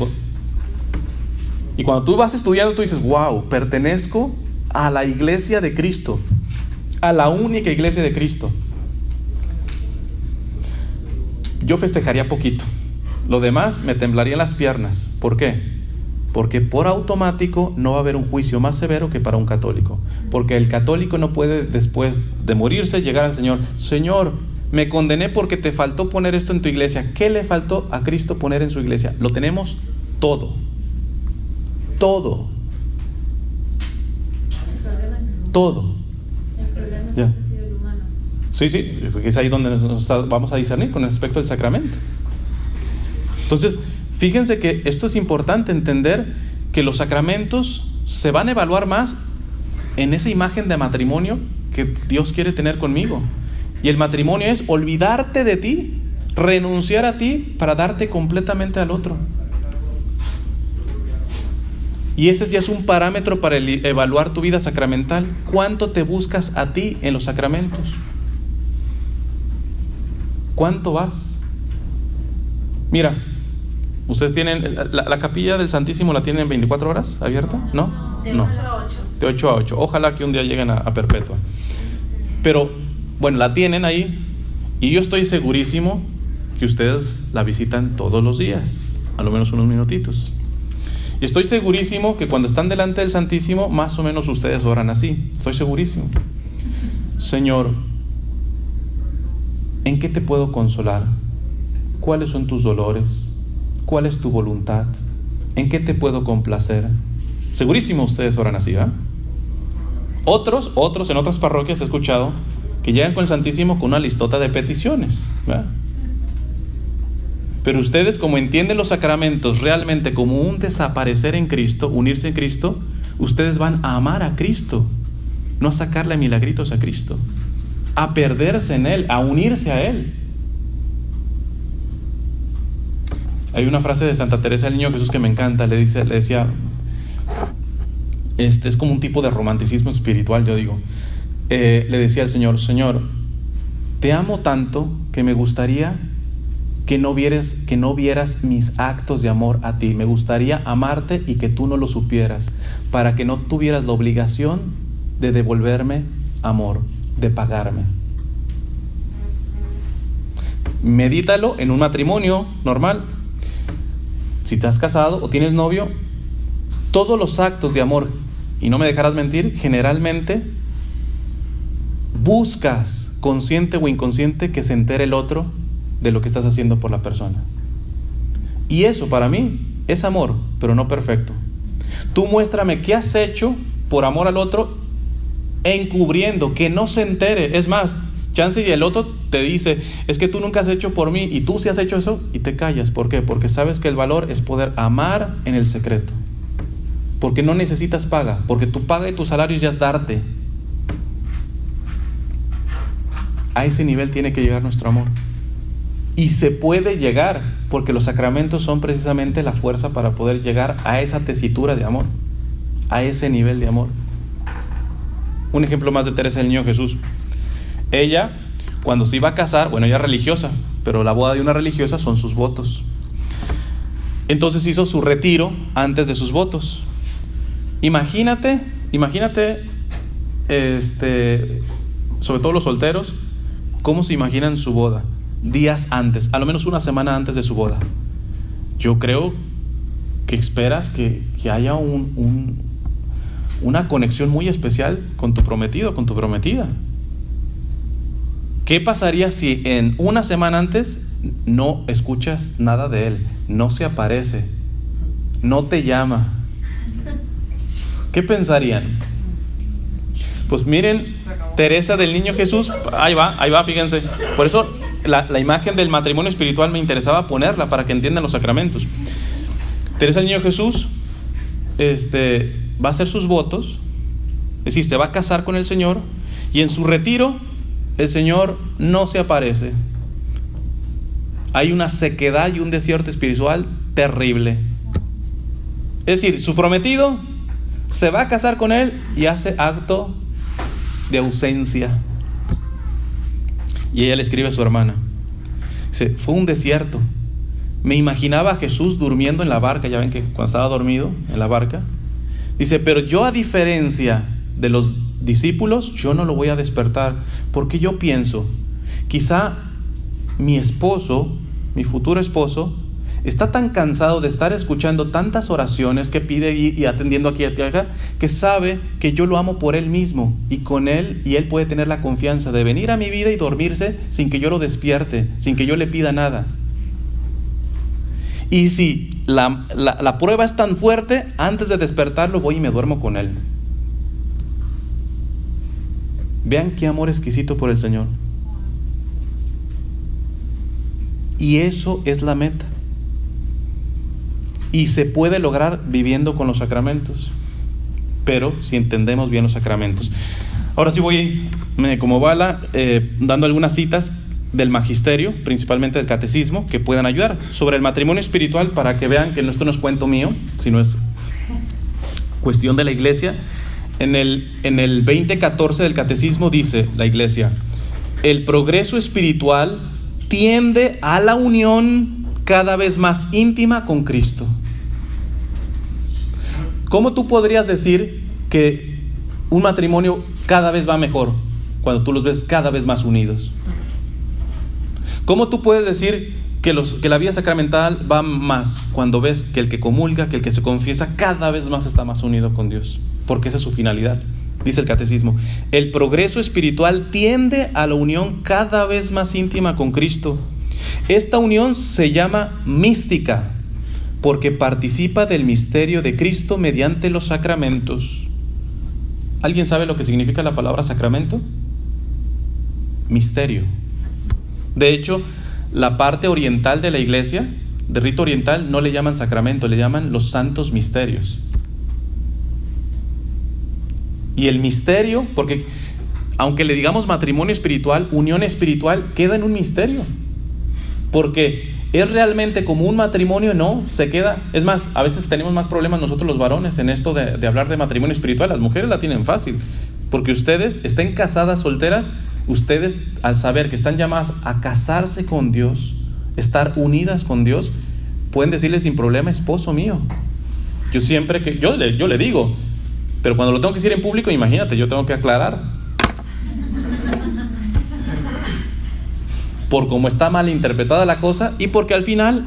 y cuando tú vas estudiando, tú dices, wow, pertenezco a la iglesia de Cristo, a la única iglesia de Cristo. Yo festejaría poquito. Lo demás me temblarían las piernas. ¿Por qué? Porque por automático no va a haber un juicio más severo que para un católico. Porque el católico no puede, después de morirse, llegar al Señor. Señor, me condené porque te faltó poner esto en tu iglesia. ¿Qué le faltó a Cristo poner en su iglesia? Lo tenemos todo. Todo. Todo. El problema es Ya. el deseo del humano. Sí, porque es ahí donde nos vamos a discernir con respecto al sacramento. Entonces, fíjense que esto es importante entender, que los sacramentos se van a evaluar más en esa imagen de matrimonio que Dios quiere tener conmigo. Y el matrimonio es olvidarte de ti, renunciar a ti para darte completamente al otro. Y ese ya es un parámetro para evaluar tu vida sacramental. ¿Cuánto te buscas a ti en los sacramentos? ¿Cuánto vas? Mira, ustedes tienen, la capilla del Santísimo la tienen 24 horas abierta, ¿no? De 8 a 8. De 8 a 8. Ojalá que un día lleguen a perpetua. Pero, bueno, la tienen ahí y yo estoy segurísimo que ustedes la visitan todos los días, a lo menos unos minutitos. Y estoy segurísimo que cuando están delante del Santísimo, más o menos ustedes oran así. Estoy segurísimo. Señor, ¿en qué te puedo consolar? ¿Cuáles son tus dolores? ¿Cuál es tu voluntad? ¿En qué te puedo complacer? Segurísimo ustedes oran así, ¿verdad? Otros en otras parroquias he escuchado que llegan con el Santísimo con una listota de peticiones, ¿verdad? Pero ustedes, como entienden los sacramentos realmente como un desaparecer en Cristo, unirse en Cristo, ustedes van a amar a Cristo, no a sacarle milagritos a Cristo, a perderse en Él, a unirse a Él. Hay una frase de Santa Teresa del Niño Jesús que me encanta. Le decía, es como un tipo de romanticismo espiritual, yo digo. Le decía al Señor, Señor, te amo tanto que me gustaría que no vieras mis actos de amor a ti. Me gustaría amarte y que tú no lo supieras, para que no tuvieras la obligación de devolverme amor, de pagarme. Medítalo en un matrimonio normal. Si te has casado o tienes novio, todos los actos de amor, y no me dejarás mentir, generalmente buscas, consciente o inconsciente, que se entere el otro de lo que estás haciendo por la persona. Y eso para mí es amor, pero no perfecto. Tú muéstrame qué has hecho por amor al otro, encubriendo, que no se entere. Es más, chance y el otro te dice, es que tú nunca has hecho por mí, y tú sí has hecho eso, y te callas. ¿Por qué? Porque sabes que el valor es poder amar en el secreto. Porque no necesitas paga, porque tu paga y tu salario ya es darte. A ese nivel tiene que llegar nuestro amor. Y se puede llegar, porque los sacramentos son precisamente la fuerza para poder llegar a esa tesitura de amor, a ese nivel de amor. Un ejemplo más de Teresa del Niño Jesús. Ella, cuando se iba a casar, bueno, ella es religiosa, pero la boda de una religiosa son sus votos. Entonces hizo su retiro antes de sus votos. Imagínate, sobre todo los solteros, cómo se imaginan su boda. Días antes, a lo menos una semana antes de su boda. Yo creo que esperas que haya una conexión muy especial con tu prometido, con tu prometida. ¿Qué pasaría si en una semana antes no escuchas nada de él? No se aparece, no te llama. ¿Qué pensarían? Pues miren, Teresa del Niño Jesús, ahí va, fíjense. Por eso la imagen del matrimonio espiritual me interesaba ponerla para que entiendan los sacramentos. Teresa del Niño Jesús va a hacer sus votos, es decir, se va a casar con el Señor, y en su retiro el Señor no se aparece. Hay una sequedad y un desierto espiritual terrible. Es decir, su prometido se va a casar con él y hace acto de ausencia. Y ella le escribe a su hermana, dice, fue un desierto. Me imaginaba a Jesús durmiendo en la barca. Ya ven que cuando estaba dormido en la barca, dice, pero yo, a diferencia de los discípulos, yo no lo voy a despertar, porque yo pienso, quizá mi esposo, mi futuro esposo, está tan cansado de estar escuchando tantas oraciones que pide y atendiendo aquí y acá, que sabe que yo lo amo por él mismo, y con él, y él puede tener la confianza de venir a mi vida y dormirse sin que yo lo despierte, sin que yo le pida nada. Y si la prueba es tan fuerte, antes de despertarlo voy y me duermo con él. Vean qué amor exquisito por el Señor. Y eso es la meta. Y se puede lograr viviendo con los sacramentos, pero si entendemos bien los sacramentos. Ahora sí voy, como bala, dando algunas citas del magisterio, principalmente del catecismo, que puedan ayudar sobre el matrimonio espiritual, para que vean que esto no es cuento mío, sino es cuestión de la Iglesia. En el 2014 del catecismo dice la Iglesia: el progreso espiritual tiende a la unión cada vez más íntima con Cristo. ¿Cómo tú podrías decir que un matrimonio cada vez va mejor cuando tú los ves cada vez más unidos? ¿Cómo tú puedes decir que la vida sacramental va más cuando ves que el que comulga, que el que se confiesa, cada vez más está más unido con Dios? Porque esa es su finalidad. Dice el catecismo: el progreso espiritual tiende a la unión cada vez más íntima con Cristo. Esta unión se llama mística, porque participa del misterio de Cristo mediante los sacramentos. ¿Alguien sabe lo que significa la palabra sacramento? Misterio. De hecho, la parte oriental de la iglesia, de rito oriental, no le llaman sacramento, le llaman los santos misterios. Y el misterio, porque aunque le digamos matrimonio espiritual, unión espiritual, queda en un misterio. Porque ¿es realmente como un matrimonio? No, se queda. Es más, a veces tenemos más problemas nosotros los varones en esto de hablar de matrimonio espiritual. Las mujeres la tienen fácil, porque ustedes estén casadas, solteras, ustedes al saber que están llamadas a casarse con Dios, estar unidas con Dios, pueden decirle sin problema: esposo mío. Yo siempre que yo le digo, pero cuando lo tengo que decir en público, imagínate, yo tengo que aclarar. Por cómo está mal interpretada la cosa, y porque al final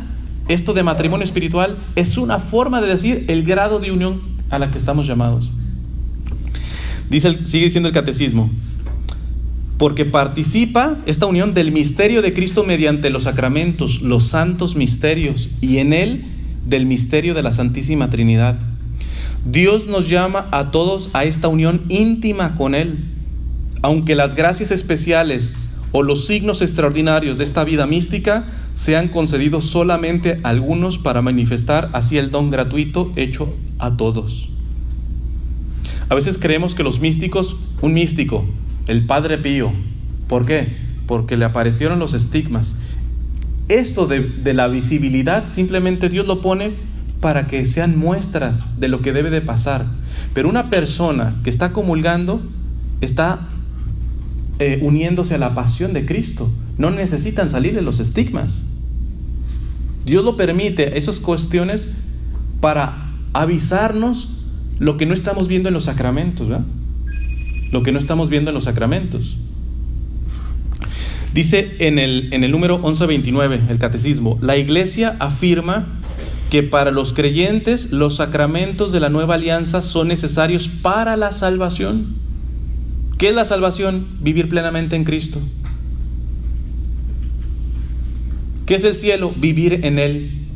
esto de matrimonio espiritual es una forma de decir el grado de unión a la que estamos llamados. Sigue diciendo el catecismo: porque participa esta unión del misterio de Cristo mediante los sacramentos, los santos misterios, y en él del misterio de la Santísima Trinidad. Dios nos llama a todos a esta unión íntima con Él, aunque las gracias especiales o los signos extraordinarios de esta vida mística sean concedidos solamente a algunos para manifestar así el don gratuito hecho a todos. A veces creemos que los místicos, un místico, el Padre Pío, ¿por qué? Porque le aparecieron los estigmas. Esto de la visibilidad simplemente Dios lo pone para que sean muestras de lo que debe de pasar. Pero una persona que está comulgando está uniéndose a la pasión de Cristo. No necesitan salirle los estigmas. Dios lo permite, esas cuestiones, para avisarnos lo que no estamos viendo en los sacramentos, ¿verdad? Lo que no estamos viendo en los sacramentos. Dice en el número 1129, el catecismo: la Iglesia afirma que para los creyentes los sacramentos de la nueva alianza son necesarios para la salvación. ¿Qué es la salvación? Vivir plenamente en Cristo. ¿Qué es el cielo? Vivir en Él.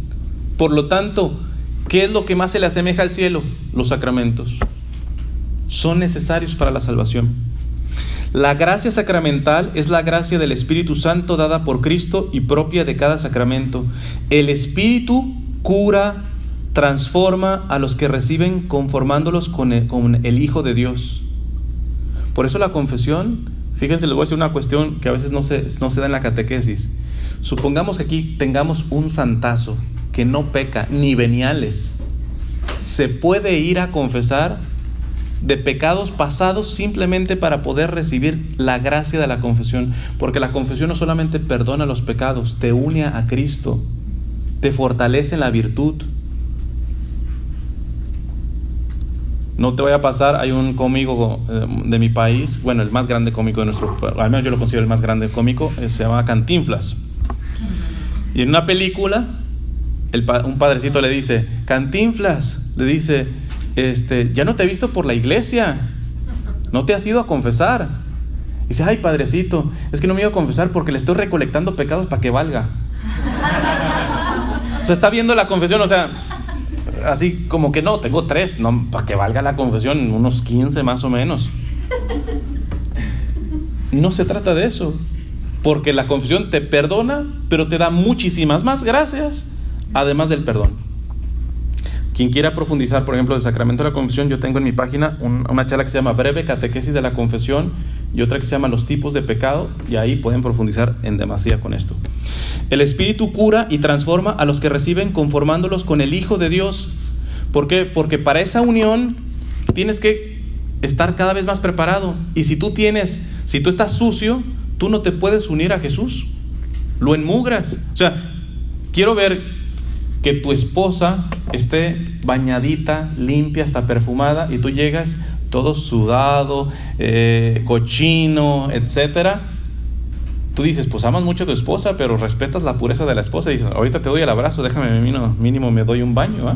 Por lo tanto, ¿qué es lo que más se le asemeja al cielo? Los sacramentos. Son necesarios para la salvación. La gracia sacramental es la gracia del Espíritu Santo dada por Cristo y propia de cada sacramento. El Espíritu cura, transforma a los que reciben, conformándolos con el Hijo de Dios. Por eso la confesión, fíjense, les voy a decir una cuestión que a veces no se da en la catequesis. Supongamos que aquí tengamos un santazo que no peca, ni veniales. Se puede ir a confesar de pecados pasados simplemente para poder recibir la gracia de la confesión, porque la confesión no solamente perdona los pecados, te une a Cristo, te fortalece en la virtud. No te vaya a pasar, hay un cómico de mi país, bueno, el más grande cómico de nuestro país, al menos yo lo considero el más grande cómico, se llama Cantinflas. Y en una película, un padrecito le dice: Cantinflas, le dice, ya no te he visto por la iglesia, no te has ido a confesar. Y dice: ay, padrecito, es que no me iba a confesar porque le estoy recolectando pecados para que valga. O sea, está viendo la confesión, o sea, así como que no, tengo 3, no, para que valga la confesión, unos 15 más o menos. No se trata de eso, porque la confesión te perdona, pero te da muchísimas más gracias, además del perdón. Quien quiera profundizar, por ejemplo, del sacramento de la confesión, yo tengo en mi página una charla que se llama Breve Catequesis de la Confesión y otra que se llama Los tipos de pecado, y ahí pueden profundizar en demasía con esto. El Espíritu cura y transforma a los que reciben, conformándolos con el Hijo de Dios. ¿Por qué? Porque para esa unión tienes que estar cada vez más preparado. Y si tú estás sucio, tú no te puedes unir a Jesús. lo enmugras. O sea, quiero ver que tu esposa esté bañadita, limpia, hasta perfumada, y tú llegas todo sudado, cochino, etcétera. Tú dices, pues amas mucho a tu esposa, pero respetas la pureza de la esposa. Y dices, ahorita te doy el abrazo, déjame, mínimo me doy un baño,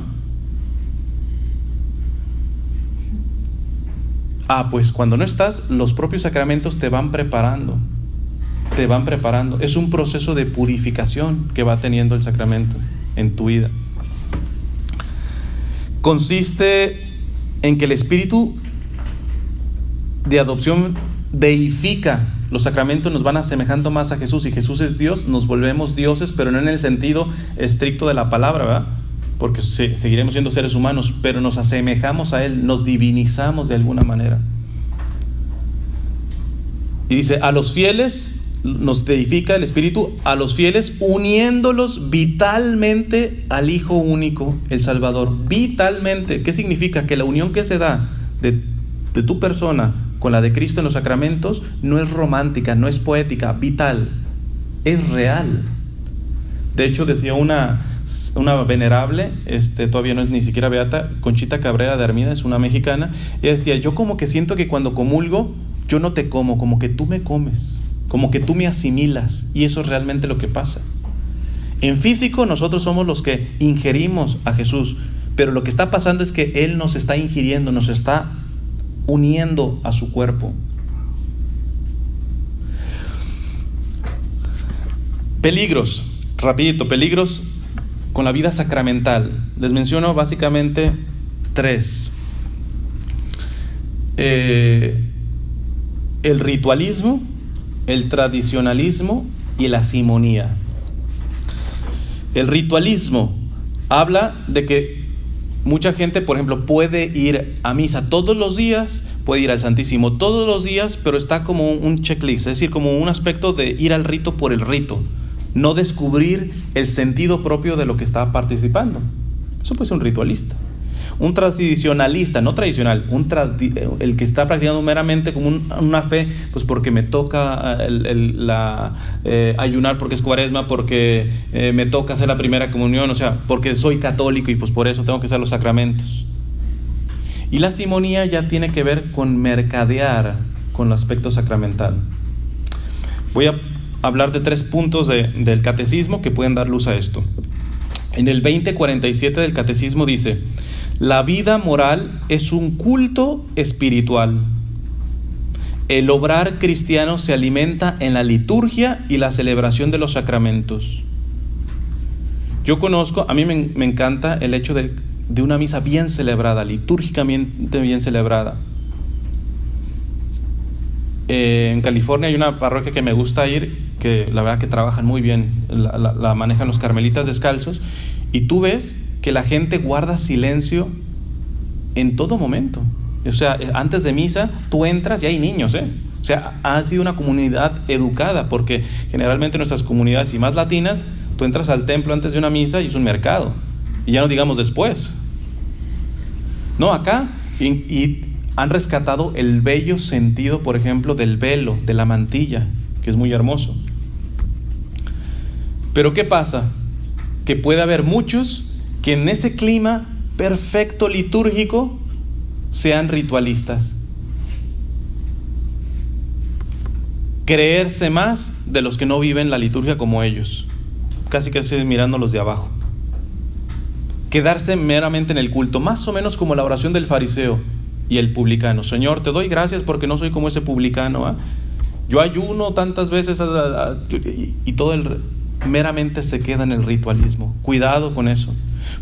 ¿ah? Pues cuando no estás, los propios sacramentos te van preparando. Es un proceso de purificación que va teniendo el sacramento en tu vida. Consiste en que el espíritu de adopción deifica. Los sacramentos nos van asemejando más a Jesús, y Jesús es Dios, nos volvemos dioses, pero no en el sentido estricto de la palabra, ¿verdad? Porque seguiremos siendo seres humanos, pero nos asemejamos a Él, nos divinizamos de alguna manera. Y dice, a los fieles nos deifica el Espíritu, a los fieles uniéndolos vitalmente al Hijo único, el Salvador. Vitalmente, ¿qué significa? Que la unión que se da de tu persona con la de Cristo en los sacramentos no es romántica, no es poética, vital, es real. De hecho, decía una venerable, todavía no es ni siquiera beata, Conchita Cabrera de Armida, es una mexicana. Ella decía, yo como que siento que cuando comulgo, yo no te como, como que tú me comes, como que tú me asimilas, y eso es realmente lo que pasa. En físico nosotros somos los que ingerimos a Jesús, pero lo que está pasando es que Él nos está ingiriendo, nos está uniendo a su cuerpo. Peligros, rapidito, peligros con la vida sacramental. Les menciono básicamente 3. El ritualismo, el tradicionalismo y la simonía. El ritualismo habla de que mucha gente, por ejemplo, puede ir a misa todos los días, puede ir al Santísimo todos los días, pero está como un checklist, es decir, como un aspecto de ir al rito por el rito, no descubrir el sentido propio de lo que está participando. Eso puede ser un ritualista. Un tradicionalista, no tradicional, el que está practicando meramente como una fe, pues porque me toca ayunar porque es cuaresma, porque me toca hacer la primera comunión, o sea, porque soy católico y pues por eso tengo que hacer los sacramentos. Y la simonía ya tiene que ver con mercadear con el aspecto sacramental. Voy a hablar de 3 puntos del catecismo que pueden dar luz a esto. En el 2047 del catecismo dice: la vida moral es un culto espiritual. El obrar cristiano se alimenta en la liturgia y la celebración de los sacramentos. Yo conozco, a mí me encanta el hecho de una misa bien celebrada, litúrgicamente bien celebrada. En California hay una parroquia que me gusta ir, que la verdad que trabajan muy bien, la manejan los carmelitas descalzos, y tú ves que la gente guarda silencio en todo momento. O sea, antes de misa tú entras y hay niños, O sea, ha sido una comunidad educada, porque generalmente nuestras comunidades, y más latinas, tú entras al templo antes de una misa y es un mercado, y ya no digamos después. No, acá y han rescatado el bello sentido, por ejemplo, del velo, de la mantilla, que es muy hermoso. Pero ¿qué pasa? Que puede haber muchos que en ese clima perfecto litúrgico sean ritualistas. Creerse más de los que no viven la liturgia como ellos, casi mirándolos de abajo. Quedarse meramente en el culto, más o menos como la oración del fariseo y el publicano. Señor, te doy gracias porque no soy como ese publicano, Yo ayuno tantas veces y todo meramente se queda en el ritualismo. Cuidado con eso,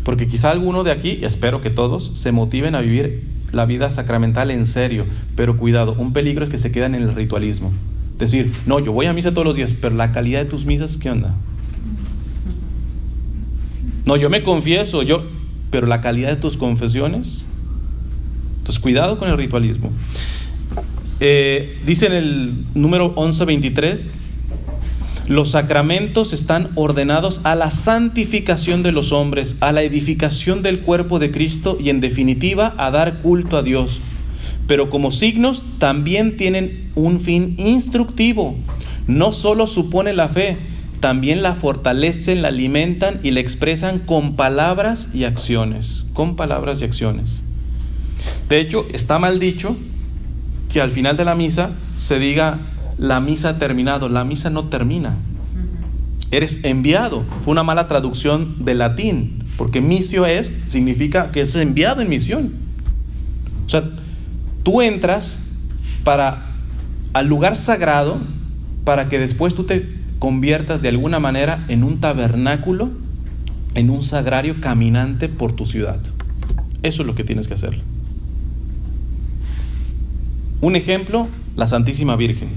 porque quizá alguno de aquí, y espero que todos, se motiven a vivir la vida sacramental en serio, pero cuidado, un peligro es que se quedan en el ritualismo. Decir, no, yo voy a misa todos los días, pero la calidad de tus misas, ¿qué onda? No, yo me confieso, pero la calidad de tus confesiones. Entonces, cuidado con el ritualismo. Dice en el número 1123, los sacramentos están ordenados a la santificación de los hombres, a la edificación del cuerpo de Cristo y, en definitiva, a dar culto a Dios. Pero como signos también tienen un fin instructivo. No solo supone la fe, también la fortalecen, la alimentan y la expresan con palabras y acciones. Con palabras y acciones. De hecho, está mal dicho que al final de la misa se diga la misa ha terminado. La misa no termina. Eres enviado. Fue una mala traducción del latín, porque missio est significa que es enviado en misión. O sea, tú entras al lugar sagrado para que después tú te conviertas de alguna manera en un tabernáculo, en un sagrario caminante por tu ciudad. Eso es lo que tienes que hacer. Un ejemplo, la Santísima Virgen.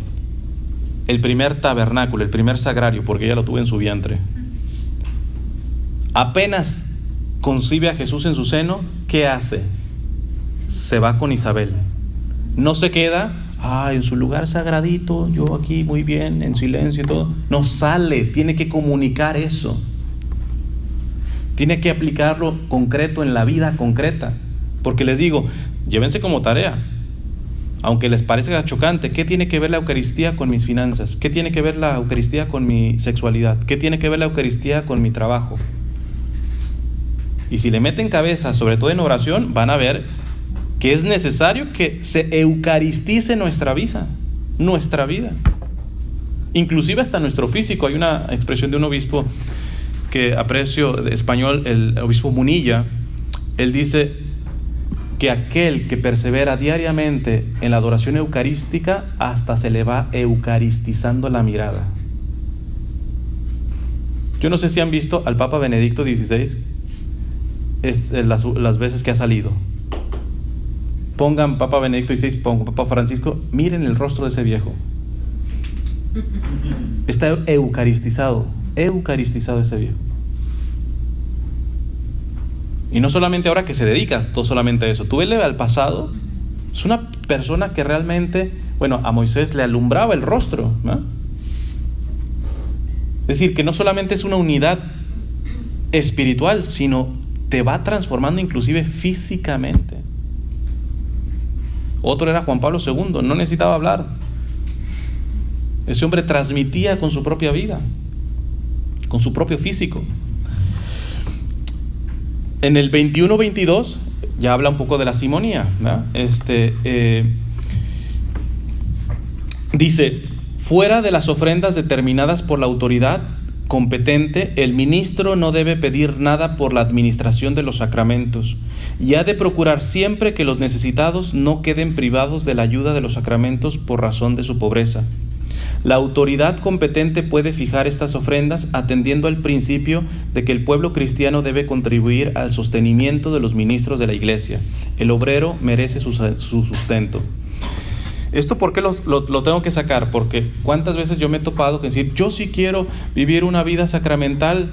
El primer tabernáculo, el primer sagrario, porque ella lo tuvo en su vientre. Apenas concibe a Jesús en su seno, ¿qué hace? Se va con Isabel. No se queda en su lugar sagradito, yo aquí muy bien, en silencio y todo. No, sale, tiene que comunicar eso. Tiene que aplicarlo concreto en la vida concreta. Porque les digo, llévense como tarea. Aunque les parezca chocante, ¿qué tiene que ver la Eucaristía con mis finanzas? ¿Qué tiene que ver la Eucaristía con mi sexualidad? ¿Qué tiene que ver la Eucaristía con mi trabajo? Y si le meten cabeza, sobre todo en oración, van a ver que es necesario que se eucaristice nuestra vida. Inclusive hasta nuestro físico. Hay una expresión de un obispo que aprecio, de español, el obispo Munilla. Él dice que aquel que persevera diariamente en la adoración eucarística, hasta se le va eucaristizando la mirada. Yo no sé si han visto al Papa Benedicto XVI las veces que ha salido. Pongan Papa Benedicto XVI, pongan Papa Francisco, miren el rostro de ese viejo. Está eucaristizado ese viejo. Y no solamente ahora que se dedica todo solamente a eso. Tú vele al pasado, es una persona que realmente, a Moisés le alumbraba el rostro, ¿no? Es decir, que no solamente es una unidad espiritual, sino te va transformando inclusive físicamente. Otro era Juan Pablo II, no necesitaba hablar. Ese hombre transmitía con su propia vida, con su propio físico. En el 21-22 ya habla un poco de la simonía, ¿no? Dice, fuera de las ofrendas determinadas por la autoridad competente, el ministro no debe pedir nada por la administración de los sacramentos y ha de procurar siempre que los necesitados no queden privados de la ayuda de los sacramentos por razón de su pobreza. La autoridad competente puede fijar estas ofrendas atendiendo al principio de que el pueblo cristiano debe contribuir al sostenimiento de los ministros de la Iglesia. El obrero merece su sustento. ¿Esto por qué lo tengo que sacar? Porque cuántas veces yo me he topado con decir, yo sí quiero vivir una vida sacramental,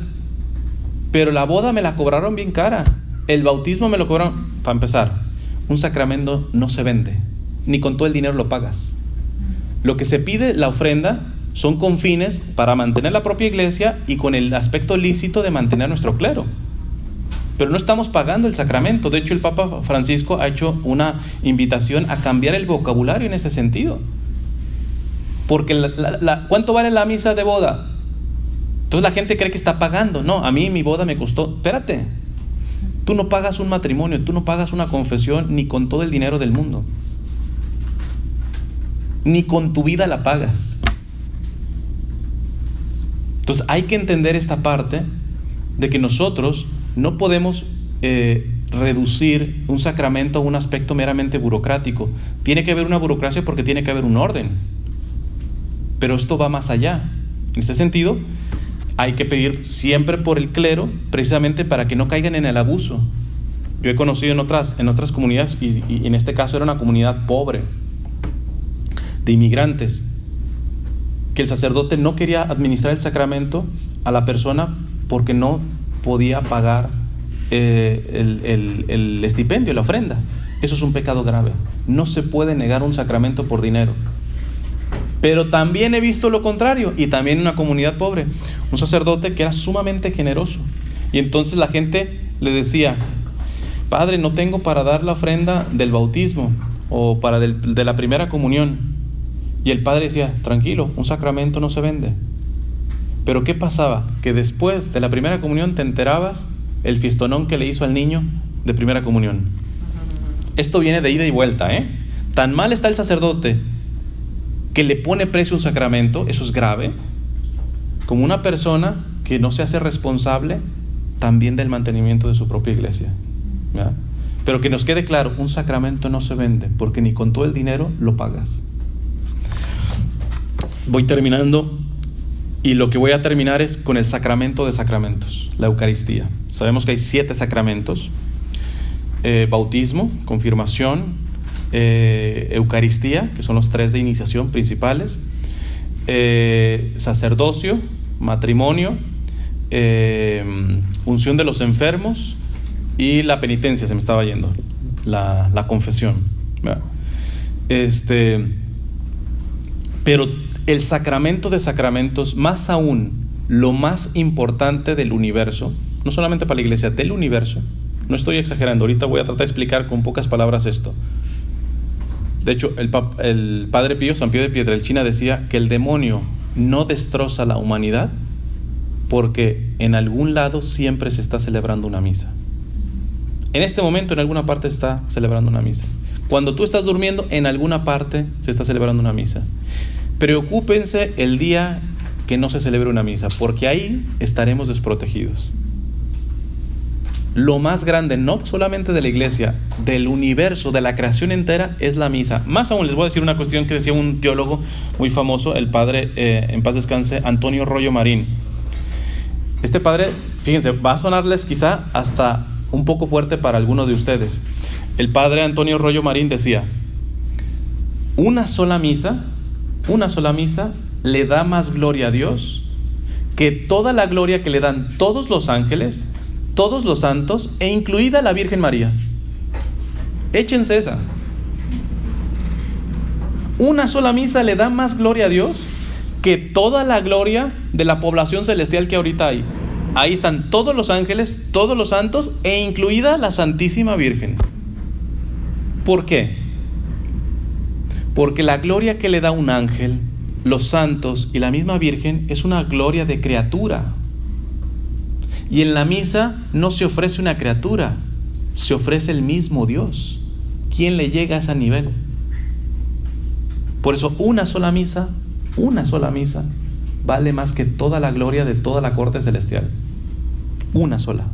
pero la boda me la cobraron bien cara, el bautismo me lo cobraron. Para empezar, un sacramento no se vende, ni con todo el dinero lo pagas. Lo que se pide, la ofrenda, son con fines para mantener la propia iglesia y con el aspecto lícito de mantener nuestro clero. Pero no estamos pagando el sacramento. De hecho, el Papa Francisco ha hecho una invitación a cambiar el vocabulario en ese sentido. Porque ¿cuánto vale la misa de boda? Entonces la gente cree que está pagando. No, a mí mi boda me costó. Espérate, tú no pagas un matrimonio, tú no pagas una confesión ni con todo el dinero del mundo. Ni con tu vida la pagas. Entonces hay que entender esta parte de que nosotros no podemos reducir un sacramento a un aspecto meramente burocrático. Tiene que haber una burocracia porque tiene que haber un orden. Pero esto va más allá. En este sentido, hay que pedir siempre por el clero, precisamente para que no caigan en el abuso. Yo he conocido en otras comunidades, y en este caso era una comunidad pobre, de inmigrantes, que el sacerdote no quería administrar el sacramento a la persona porque no podía pagar el estipendio, la ofrenda. Eso es un pecado grave. No se puede negar un sacramento por dinero. Pero también he visto lo contrario, y también en una comunidad pobre, un sacerdote que era sumamente generoso, y entonces la gente le decía, padre, no tengo para dar la ofrenda del bautismo o para de la primera comunión. Y el padre decía, tranquilo, un sacramento no se vende. Pero ¿qué pasaba? Que después de la primera comunión te enterabas el fiestonón que le hizo al niño de primera comunión. Esto viene de ida y vuelta, Tan mal está el sacerdote que le pone precio a un sacramento, eso es grave, como una persona que no se hace responsable también del mantenimiento de su propia iglesia, ¿verdad? Pero que nos quede claro, un sacramento no se vende, porque ni con todo el dinero lo pagas. Voy terminando, y lo que voy a terminar es con el sacramento de sacramentos, la Eucaristía. Sabemos que hay 7 sacramentos: bautismo, confirmación, Eucaristía, que son los 3 de iniciación principales, sacerdocio, matrimonio, unción de los enfermos y la penitencia, se me estaba yendo, la confesión, ¿verdad? Pero el sacramento de sacramentos, más aún, lo más importante del universo, no solamente para la iglesia, del universo, no estoy exagerando, ahorita voy a tratar de explicar con pocas palabras esto. De hecho, el Padre Pío, San Pío de Pietrelcina, decía que el demonio no destroza la humanidad porque en algún lado siempre se está celebrando una misa. En este momento, en alguna parte se está celebrando una misa. Cuando tú estás durmiendo, en alguna parte se está celebrando una misa. Preocúpense el día que no se celebre una misa, porque ahí estaremos desprotegidos. Lo más grande, no solamente de la iglesia, del universo, de la creación entera, es la misa. Más aún, les voy a decir una cuestión que decía un teólogo muy famoso, el padre, en paz descanse, Antonio Rollo Marín. Este padre, fíjense, va a sonarles quizá hasta un poco fuerte para algunos de ustedes. El padre Antonio Rollo Marín decía: una sola misa le da más gloria a Dios que toda la gloria que le dan todos los ángeles, todos los santos e incluida la Virgen María. Échense esa. Una sola misa le da más gloria a Dios que toda la gloria de la población celestial que ahorita hay. Ahí están todos los ángeles, todos los santos e incluida la Santísima Virgen. ¿Por qué? Porque la gloria que le da un ángel, los santos y la misma Virgen es una gloria de criatura. Y en la misa no se ofrece una criatura, se ofrece el mismo Dios. ¿Quién le llega a ese nivel? Por eso una sola misa vale más que toda la gloria de toda la corte celestial. Una sola.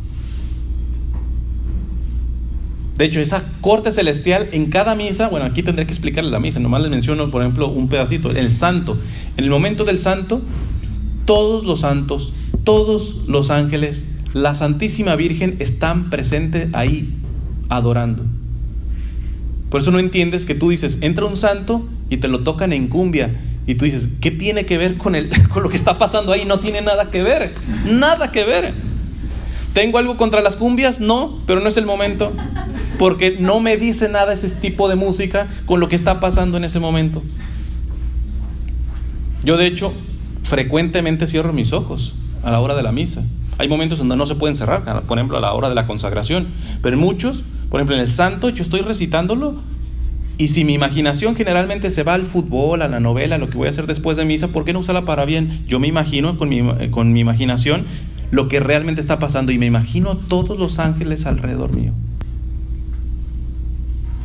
De hecho, esa corte celestial en cada misa, bueno, aquí tendré que explicarles la misa, nomás les menciono, por ejemplo, un pedacito, el santo. En el momento del santo, todos los santos, todos los ángeles, la Santísima Virgen están presentes ahí, adorando. Por eso no entiendes que tú dices, entra un santo y te lo tocan en cumbia, y tú dices, ¿qué tiene que ver con lo que está pasando ahí? No tiene nada que ver, nada que ver. ¿Tengo algo contra las cumbias? No, pero no es el momento, porque no me dice nada ese tipo de música con lo que está pasando en ese momento. Yo, de hecho, frecuentemente cierro mis ojos a la hora de la misa. Hay momentos donde no se pueden cerrar, por ejemplo, a la hora de la consagración, pero en muchos, por ejemplo, en el santo, yo estoy recitándolo, y si mi imaginación generalmente se va al fútbol, a la novela, lo que voy a hacer después de misa, ¿por qué no usarla para bien? Yo me imagino con mi imaginación lo que realmente está pasando, y me imagino todos los ángeles alrededor mío,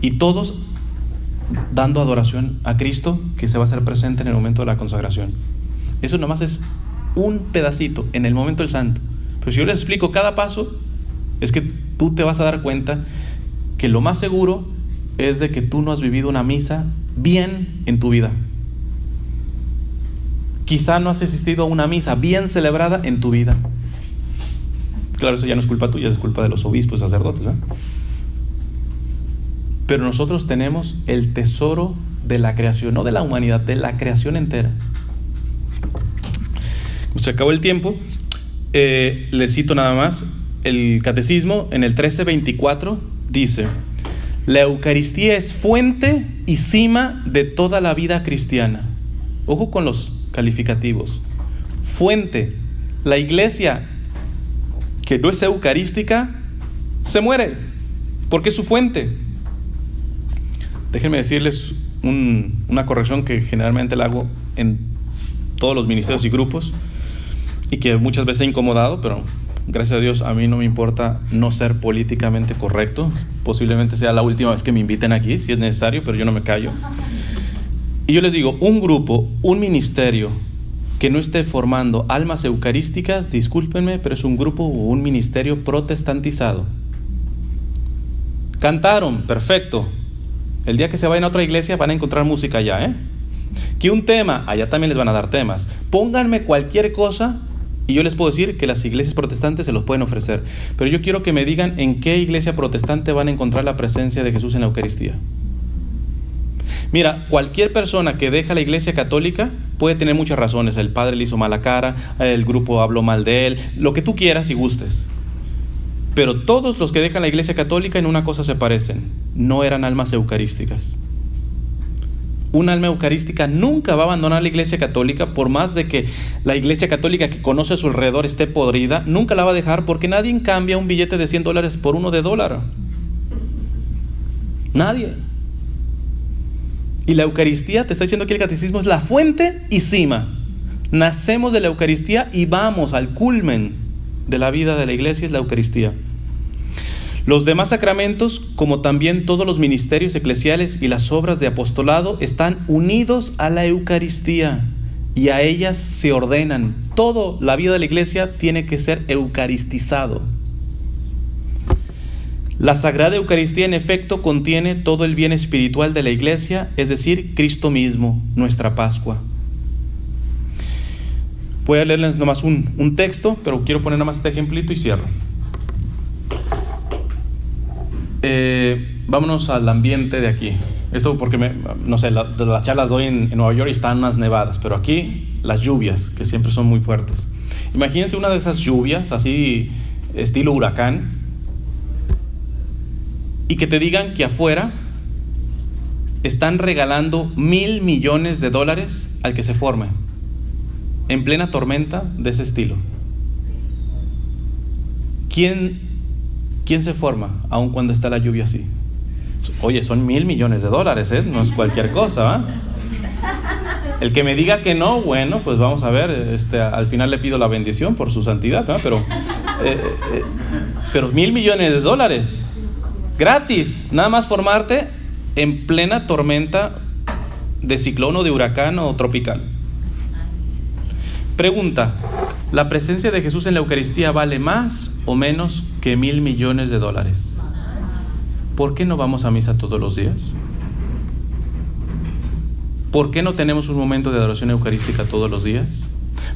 y todos dando adoración a Cristo, que se va a hacer presente en el momento de la consagración. Eso nomás es un pedacito en el momento del santo. Pero si yo les explico cada paso, es que tú te vas a dar cuenta que lo más seguro es de que tú no has vivido una misa bien en tu vida. Quizá no has asistido a una misa bien celebrada en tu vida. Claro, eso ya no es culpa tuya, es culpa de los obispos, sacerdotes, ¿no? Pero nosotros tenemos el tesoro de la creación, no de la humanidad, de la creación entera. Se acabó el tiempo. Les cito nada más el catecismo en el 1324 dice: la Eucaristía es fuente y cima de toda la vida cristiana. Ojo con los calificativos. Fuente. La iglesia que no es eucarística se muere, porque es su fuente. Déjenme decirles una corrección que generalmente la hago en todos los ministerios y grupos. y que muchas veces he incomodado, pero gracias a Dios a mí no me importa no ser políticamente correcto. Posiblemente sea la última vez que me inviten aquí, si es necesario, pero yo no me callo. Y yo les digo, un grupo, un ministerio que no esté formando almas eucarísticas, discúlpenme, pero es un grupo o un ministerio protestantizado. Cantaron, perfecto. El día que se vayan a otra iglesia van a encontrar música allá, ¿eh? Que un tema, allá también les van a dar temas. Pónganme cualquier cosa y yo les puedo decir que las iglesias protestantes se los pueden ofrecer. Pero yo quiero que me digan en qué iglesia protestante van a encontrar la presencia de Jesús en la Eucaristía. Mira, cualquier persona que deja la iglesia católica puede tener muchas razones. El padre le hizo mala cara, el grupo habló mal de él, lo que tú quieras y gustes. Pero todos los que dejan la iglesia católica en una cosa se parecen: no eran almas eucarísticas. Un alma eucarística nunca va a abandonar la iglesia católica, por más de que la iglesia católica que conoce a su alrededor esté podrida, nunca la va a dejar, porque nadie cambia un billete de $100 por uno de $1. Nadie. Y la Eucaristía, te está diciendo que el catecismo es la fuente y cima. Nacemos de la Eucaristía y vamos al culmen de la vida de la iglesia, es la Eucaristía. Los demás sacramentos, como también todos los ministerios eclesiales y las obras de apostolado, están unidos a la Eucaristía y a ellas se ordenan. Toda la vida de la iglesia tiene que ser eucaristizado. La Sagrada Eucaristía, en efecto, contiene todo el bien espiritual de la iglesia, es decir, Cristo mismo, nuestra Pascua. Voy a leerles nomás un texto, pero quiero poner nomás este ejemplito y cierro. Vámonos al ambiente de aquí. Esto porque, no sé, las charlas doy en Nueva York y están más nevadas, pero aquí las lluvias, que siempre son muy fuertes. Imagínense una de esas lluvias, así estilo huracán, y que te digan que afuera están regalando $1,000 millones al que se forme, en plena tormenta de ese estilo. ¿Quién se forma aun cuando está la lluvia así? Oye, son $1,000 millones, ¿eh? No es cualquier cosa, ¿va? El que me diga que no, bueno, pues vamos a ver, al final le pido la bendición por su santidad, ¿no? Pero $1,000 millones, gratis, nada más formarte en plena tormenta de ciclón o de huracán o tropical. Pregunta: ¿la presencia de Jesús en la Eucaristía vale más o menos que $1,000 millones? ¿Por qué no vamos a misa todos los días? ¿Por qué no tenemos un momento de adoración eucarística todos los días?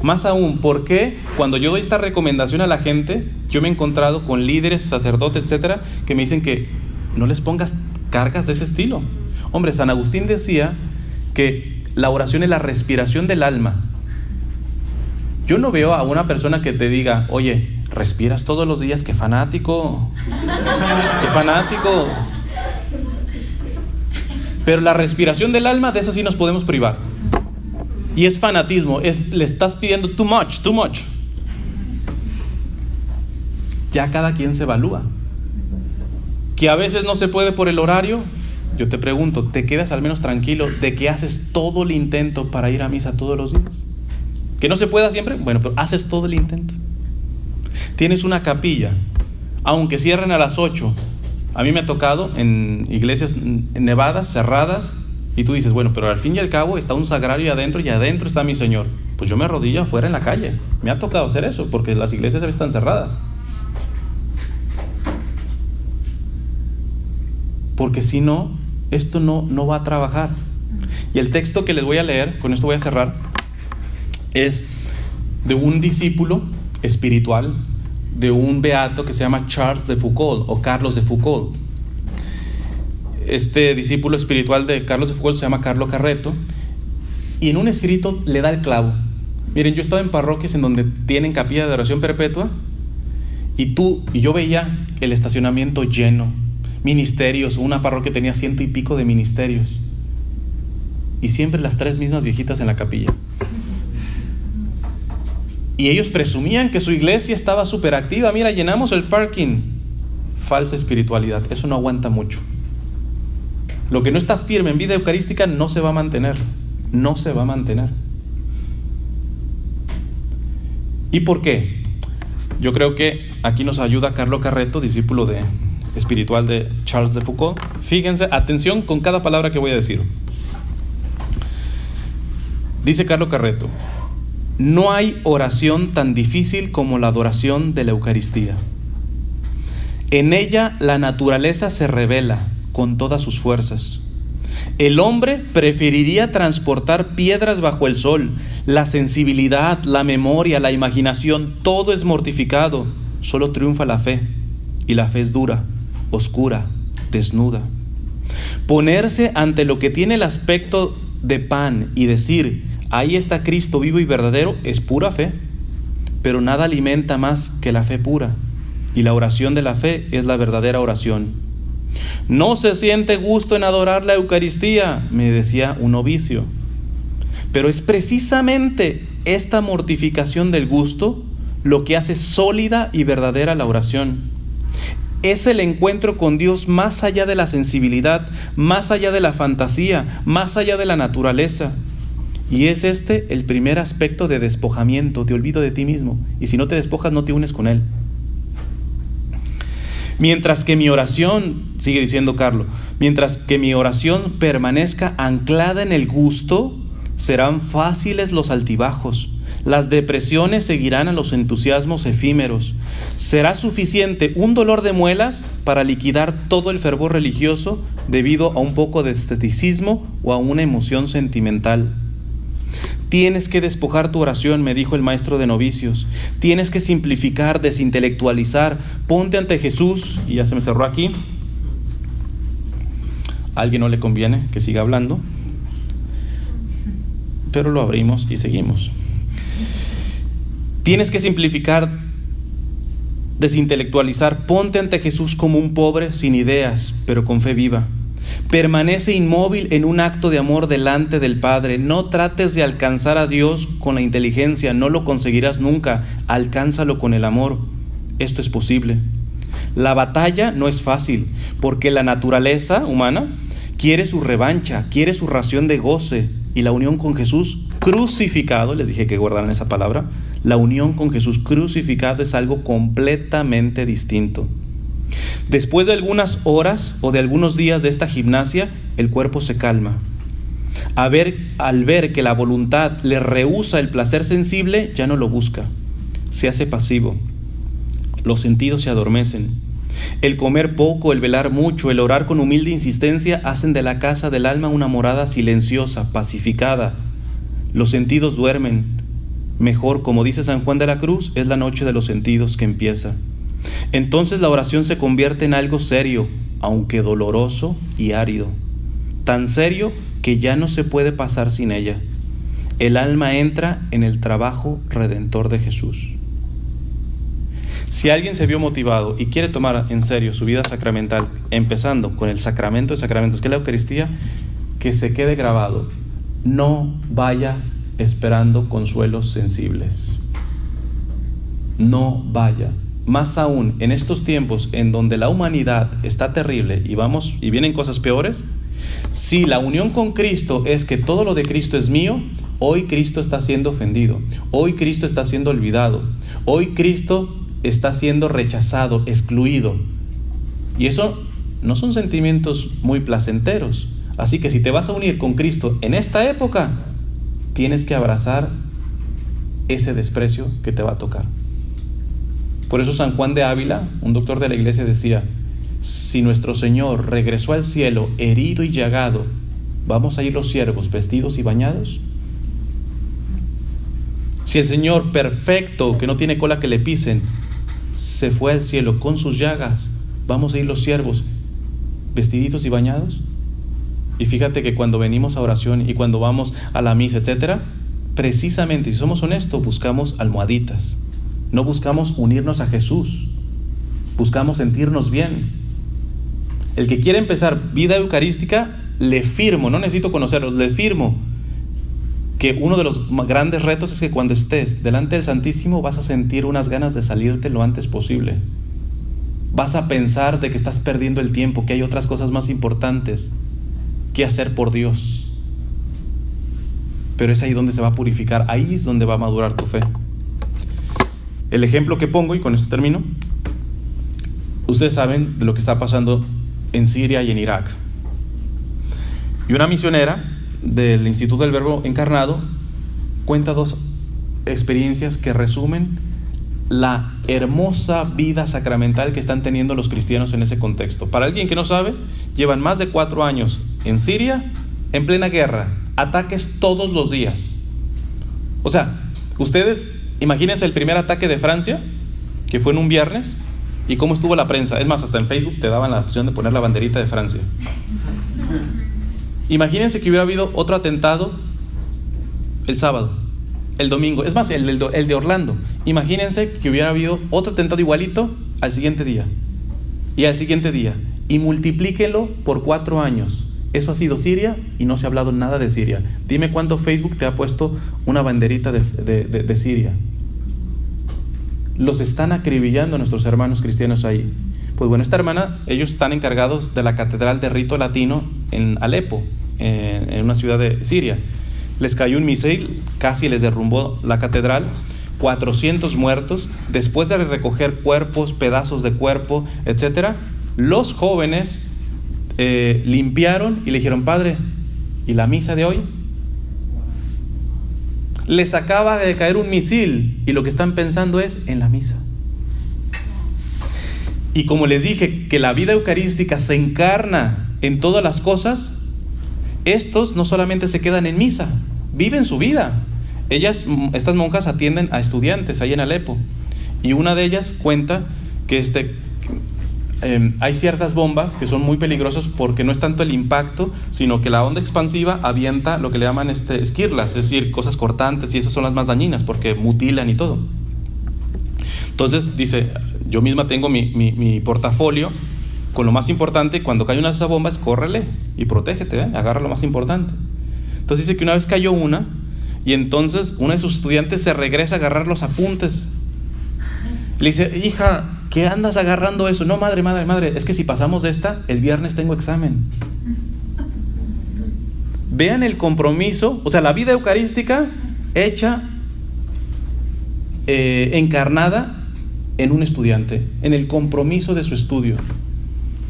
Más aún, ¿por qué cuando yo doy esta recomendación a la gente, yo me he encontrado con líderes, sacerdotes, etcétera, que me dicen que no les pongas cargas de ese estilo? Hombre, San Agustín decía que la oración es la respiración del alma. Yo no veo a una persona que te diga: oye, ¿respiras todos los días? ¡Qué fanático! ¡Qué fanático! Pero la respiración del alma, de esa sí nos podemos privar. Y es fanatismo, le estás pidiendo too much. Ya cada quien se evalúa. Que a veces no se puede por el horario, yo te pregunto, ¿te quedas al menos tranquilo de que haces todo el intento para ir a misa todos los días? ¿Que no se pueda siempre? Bueno, pero haces todo el intento. Tienes una capilla, aunque cierren a las 8. A mí me ha tocado en iglesias nevadas, cerradas, y tú dices, bueno, pero al fin y al cabo está un sagrario adentro y adentro está mi Señor. Pues yo me arrodillo afuera en la calle. Me ha tocado hacer eso, porque las iglesias están cerradas. Porque si no, esto no va a trabajar. Y el texto que les voy a leer, con esto voy a cerrar, es de un discípulo espiritual de un beato que se llama Charles de Foucauld o Carlos de Foucauld. Este discípulo espiritual de Carlos de Foucauld se llama Carlo Carretto, y en un escrito le da el clavo. Miren, yo he estado en parroquias en donde tienen capilla de oración perpetua y yo veía el estacionamiento lleno, ministerios. Una parroquia tenía 100 y pico de ministerios y siempre las 3 mismas viejitas en la capilla. Y ellos presumían que su iglesia estaba súper activa. Mira, llenamos el parking. Falsa espiritualidad. Eso no aguanta mucho. Lo que no está firme en vida eucarística no se va a mantener. No se va a mantener. ¿Y por qué? Yo creo que aquí nos ayuda Carlo Carretto, discípulo espiritual de Charles de Foucault. Fíjense, atención con cada palabra que voy a decir. Dice Carlo Carretto: no hay oración tan difícil como la adoración de la Eucaristía. En ella la naturaleza se revela con todas sus fuerzas. El hombre preferiría transportar piedras bajo el sol. La sensibilidad, la memoria, la imaginación, todo es mortificado. Solo triunfa la fe. Y la fe es dura, oscura, desnuda. Ponerse ante lo que tiene el aspecto de pan y decir: ahí está Cristo vivo y verdadero, es pura fe. Pero nada alimenta más que la fe pura. Y la oración de la fe es la verdadera oración. No se siente gusto en adorar la Eucaristía, me decía un novicio. Pero es precisamente esta mortificación del gusto lo que hace sólida y verdadera la oración. Es el encuentro con Dios más allá de la sensibilidad, más allá de la fantasía, más allá de la naturaleza. Y es este el primer aspecto de despojamiento, de olvido de ti mismo. Y si no te despojas, no te unes con Él. Mientras que mi oración, sigue diciendo Carlo, mientras que mi oración permanezca anclada en el gusto, serán fáciles los altibajos. Las depresiones seguirán a los entusiasmos efímeros. Será suficiente un dolor de muelas para liquidar todo el fervor religioso debido a un poco de esteticismo o a una emoción sentimental. Tienes que despojar tu oración, me dijo el maestro de novicios. Tienes que simplificar, desintelectualizar. Ponte ante Jesús. Y ya se me cerró aquí. A alguien no le conviene que siga hablando, pero lo abrimos y seguimos. Tienes que simplificar, desintelectualizar. Ponte ante Jesús como un pobre sin ideas, pero con fe viva. Permanece inmóvil en un acto de amor delante del Padre. No trates de alcanzar a Dios con la inteligencia, no lo conseguirás nunca. Alcánzalo con el amor. Esto es posible. La batalla no es fácil, porque la naturaleza humana quiere su revancha, quiere su ración de goce, y la unión con Jesús crucificado, les dije que guardaran esa palabra, la unión con Jesús crucificado es algo completamente distinto. Después de algunas horas o de algunos días de esta gimnasia, el cuerpo se calma. Al ver que la voluntad le rehúsa el placer sensible, ya no lo busca. Se hace pasivo. Los sentidos se adormecen. El comer poco, el velar mucho, el orar con humilde insistencia hacen de la casa del alma una morada silenciosa, pacificada. Los sentidos duermen. Mejor, como dice San Juan de la Cruz, es la noche de los sentidos que empieza. Entonces la oración se convierte en algo serio, aunque doloroso y árido. Tan serio que ya no se puede pasar sin ella. El alma entra en el trabajo redentor de Jesús. Si alguien se vio motivado y quiere tomar en serio su vida sacramental, empezando con el sacramento de sacramentos, que es la Eucaristía, que se quede grabado: no vaya esperando consuelos sensibles. No vaya. Más aún, en estos tiempos en donde la humanidad está terrible y vienen cosas peores, si la unión con Cristo es que todo lo de Cristo es mío, hoy Cristo está siendo ofendido, hoy Cristo está siendo olvidado, hoy Cristo está siendo rechazado, excluido. Y eso no son sentimientos muy placenteros. Así que si te vas a unir con Cristo en esta época, tienes que abrazar ese desprecio que te va a tocar. Por eso San Juan de Ávila, un doctor de la iglesia, decía: si nuestro Señor regresó al cielo herido y llagado, ¿vamos a ir los siervos vestidos y bañados? Si el Señor perfecto, que no tiene cola que le pisen, se fue al cielo con sus llagas, ¿vamos a ir los siervos vestiditos y bañados? Y fíjate que cuando venimos a oración y cuando vamos a la misa, etcétera, precisamente, si somos honestos, buscamos almohaditas. No buscamos unirnos a Jesús, buscamos sentirnos bien. El que quiere empezar vida eucarística, le firmo, no necesito conocerlos, le firmo que uno de los grandes retos es que cuando estés delante del Santísimo vas a sentir unas ganas de salirte lo antes posible. Vas a pensar de que estás perdiendo el tiempo, que hay otras cosas más importantes que hacer por Dios. Pero es ahí donde se va a purificar, ahí es donde va a madurar tu fe. El ejemplo que pongo, y con esto termino, ustedes saben de lo que está pasando en Siria y en Irak. Y una misionera del Instituto del Verbo Encarnado cuenta 2 experiencias que resumen la hermosa vida sacramental que están teniendo los cristianos en ese contexto. Para alguien que no sabe, llevan más de 4 años en Siria, en plena guerra, ataques todos los días. O sea, ustedes imagínense el primer ataque de Francia, que fue en un viernes, y cómo estuvo la prensa. Es más, hasta en Facebook te daban la opción de poner la banderita de Francia. Imagínense que hubiera habido otro atentado el sábado, el domingo, es más, el de Orlando. Imagínense que hubiera habido otro atentado igualito al siguiente día y al siguiente día, y multiplíquenlo por 4 años. Eso ha sido Siria y no se ha hablado nada de Siria. Dime cuándo Facebook te ha puesto una banderita de Siria. Los están acribillando nuestros hermanos cristianos ahí. Pues bueno, esta hermana, ellos están encargados de la catedral de rito latino en Alepo, en una ciudad de Siria. Les cayó un misil, casi les derrumbó la catedral, 400 muertos. Después de recoger cuerpos, pedazos de cuerpo, etcétera, los jóvenes limpiaron y le dijeron: padre, ¿y la misa de hoy? Les acaba de caer un misil y lo que están pensando es en la misa. Y como les dije que la vida eucarística se encarna en todas las cosas, estos no solamente se quedan en misa, viven su vida. Estas monjas atienden a estudiantes ahí en Alepo, y una de ellas cuenta que hay ciertas bombas que son muy peligrosas porque no es tanto el impacto, sino que la onda expansiva avienta lo que le llaman esquirlas, es decir, cosas cortantes, y esas son las más dañinas porque mutilan y todo. Entonces dice: yo misma tengo mi portafolio con lo más importante. Cuando cae una de esas bombas, córrele y protégete, agarra lo más importante. Entonces dice que una vez cayó una, y entonces una de sus estudiantes se regresa a agarrar los apuntes. Le dice: hija, ¿qué andas agarrando eso? No, madre, es que si pasamos esta, el viernes tengo examen. Vean el compromiso, o sea, la vida eucarística hecha, encarnada en un estudiante, en el compromiso de su estudio.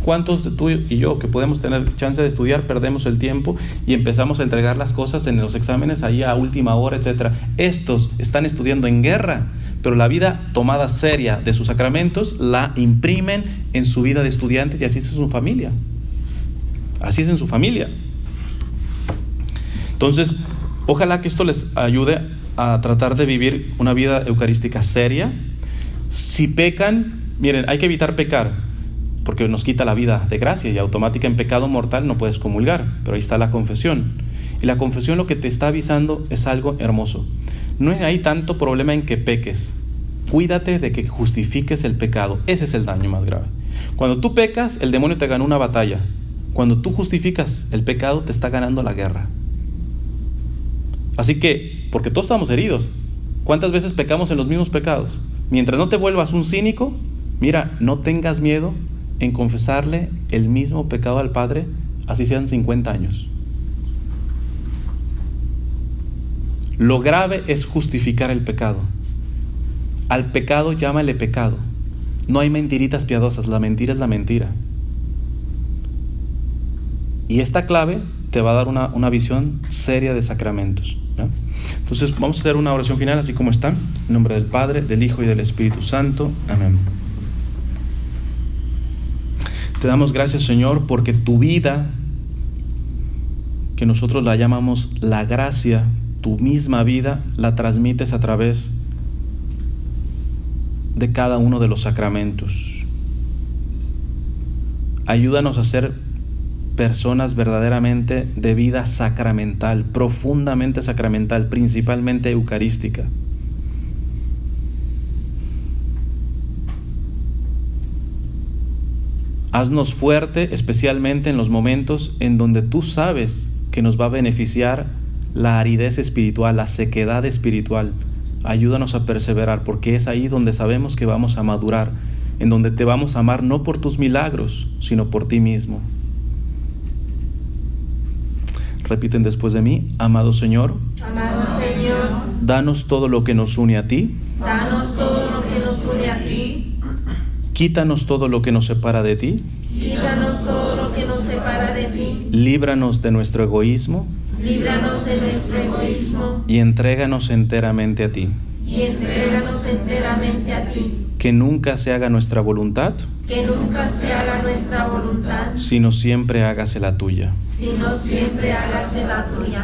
¿Cuántos de tú y yo que podemos tener chance de estudiar perdemos el tiempo y empezamos a entregar las cosas en los exámenes ahí a última hora, etcétera? Estos están estudiando en guerra, pero la vida tomada seria de sus sacramentos la imprimen en su vida de estudiante, y así es en su familia. Así es en su familia. Entonces, ojalá que esto les ayude a tratar de vivir una vida eucarística seria. Si pecan, miren, hay que evitar pecar, porque nos quita la vida de gracia, y automática en pecado mortal no puedes comulgar. Pero ahí está la confesión, y la confesión lo que te está avisando es algo hermoso. No hay tanto problema en que peques, cuídate de que justifiques el pecado. Ese es el daño más grave. Cuando tú pecas, el demonio te ganó una batalla. Cuando tú justificas el pecado, te está ganando la guerra. Así que, porque todos estamos heridos, ¿cuántas veces pecamos en los mismos pecados? Mientras no te vuelvas un cínico, mira, no tengas miedo en confesarle el mismo pecado al Padre, así sean 50 años. Lo grave es justificar el pecado. Al pecado llámale pecado. No hay mentiritas piadosas, la mentira es la mentira. Y esta clave te va a dar una visión seria de sacramentos, ¿no? Entonces vamos a hacer una oración final así como está. En nombre del Padre, del Hijo y del Espíritu Santo. Amén. Te damos gracias, Señor, porque tu vida, que nosotros la llamamos la gracia, tu misma vida, la transmites a través de cada uno de los sacramentos. Ayúdanos a ser personas verdaderamente de vida sacramental, profundamente sacramental, principalmente eucarística. Haznos fuerte, especialmente en los momentos en donde tú sabes que nos va a beneficiar la aridez espiritual, la sequedad espiritual. Ayúdanos a perseverar, porque es ahí donde sabemos que vamos a madurar, en donde te vamos a amar no por tus milagros, sino por ti mismo. Repiten después de mí: amado Señor, Amado Señor, danos todo lo que nos une a ti, danos todo lo que a ti. Quítanos todo lo que nos separa de ti. Quítanos todo lo que nos separa de ti. Líbranos de nuestro egoísmo Líbranos de nuestro egoísmo y entréganos enteramente a ti. y entréganos enteramente a ti. Que nunca se haga nuestra voluntad, Que nunca se haga nuestra voluntad, sino siempre hágase la tuya. sino siempre hágase la tuya.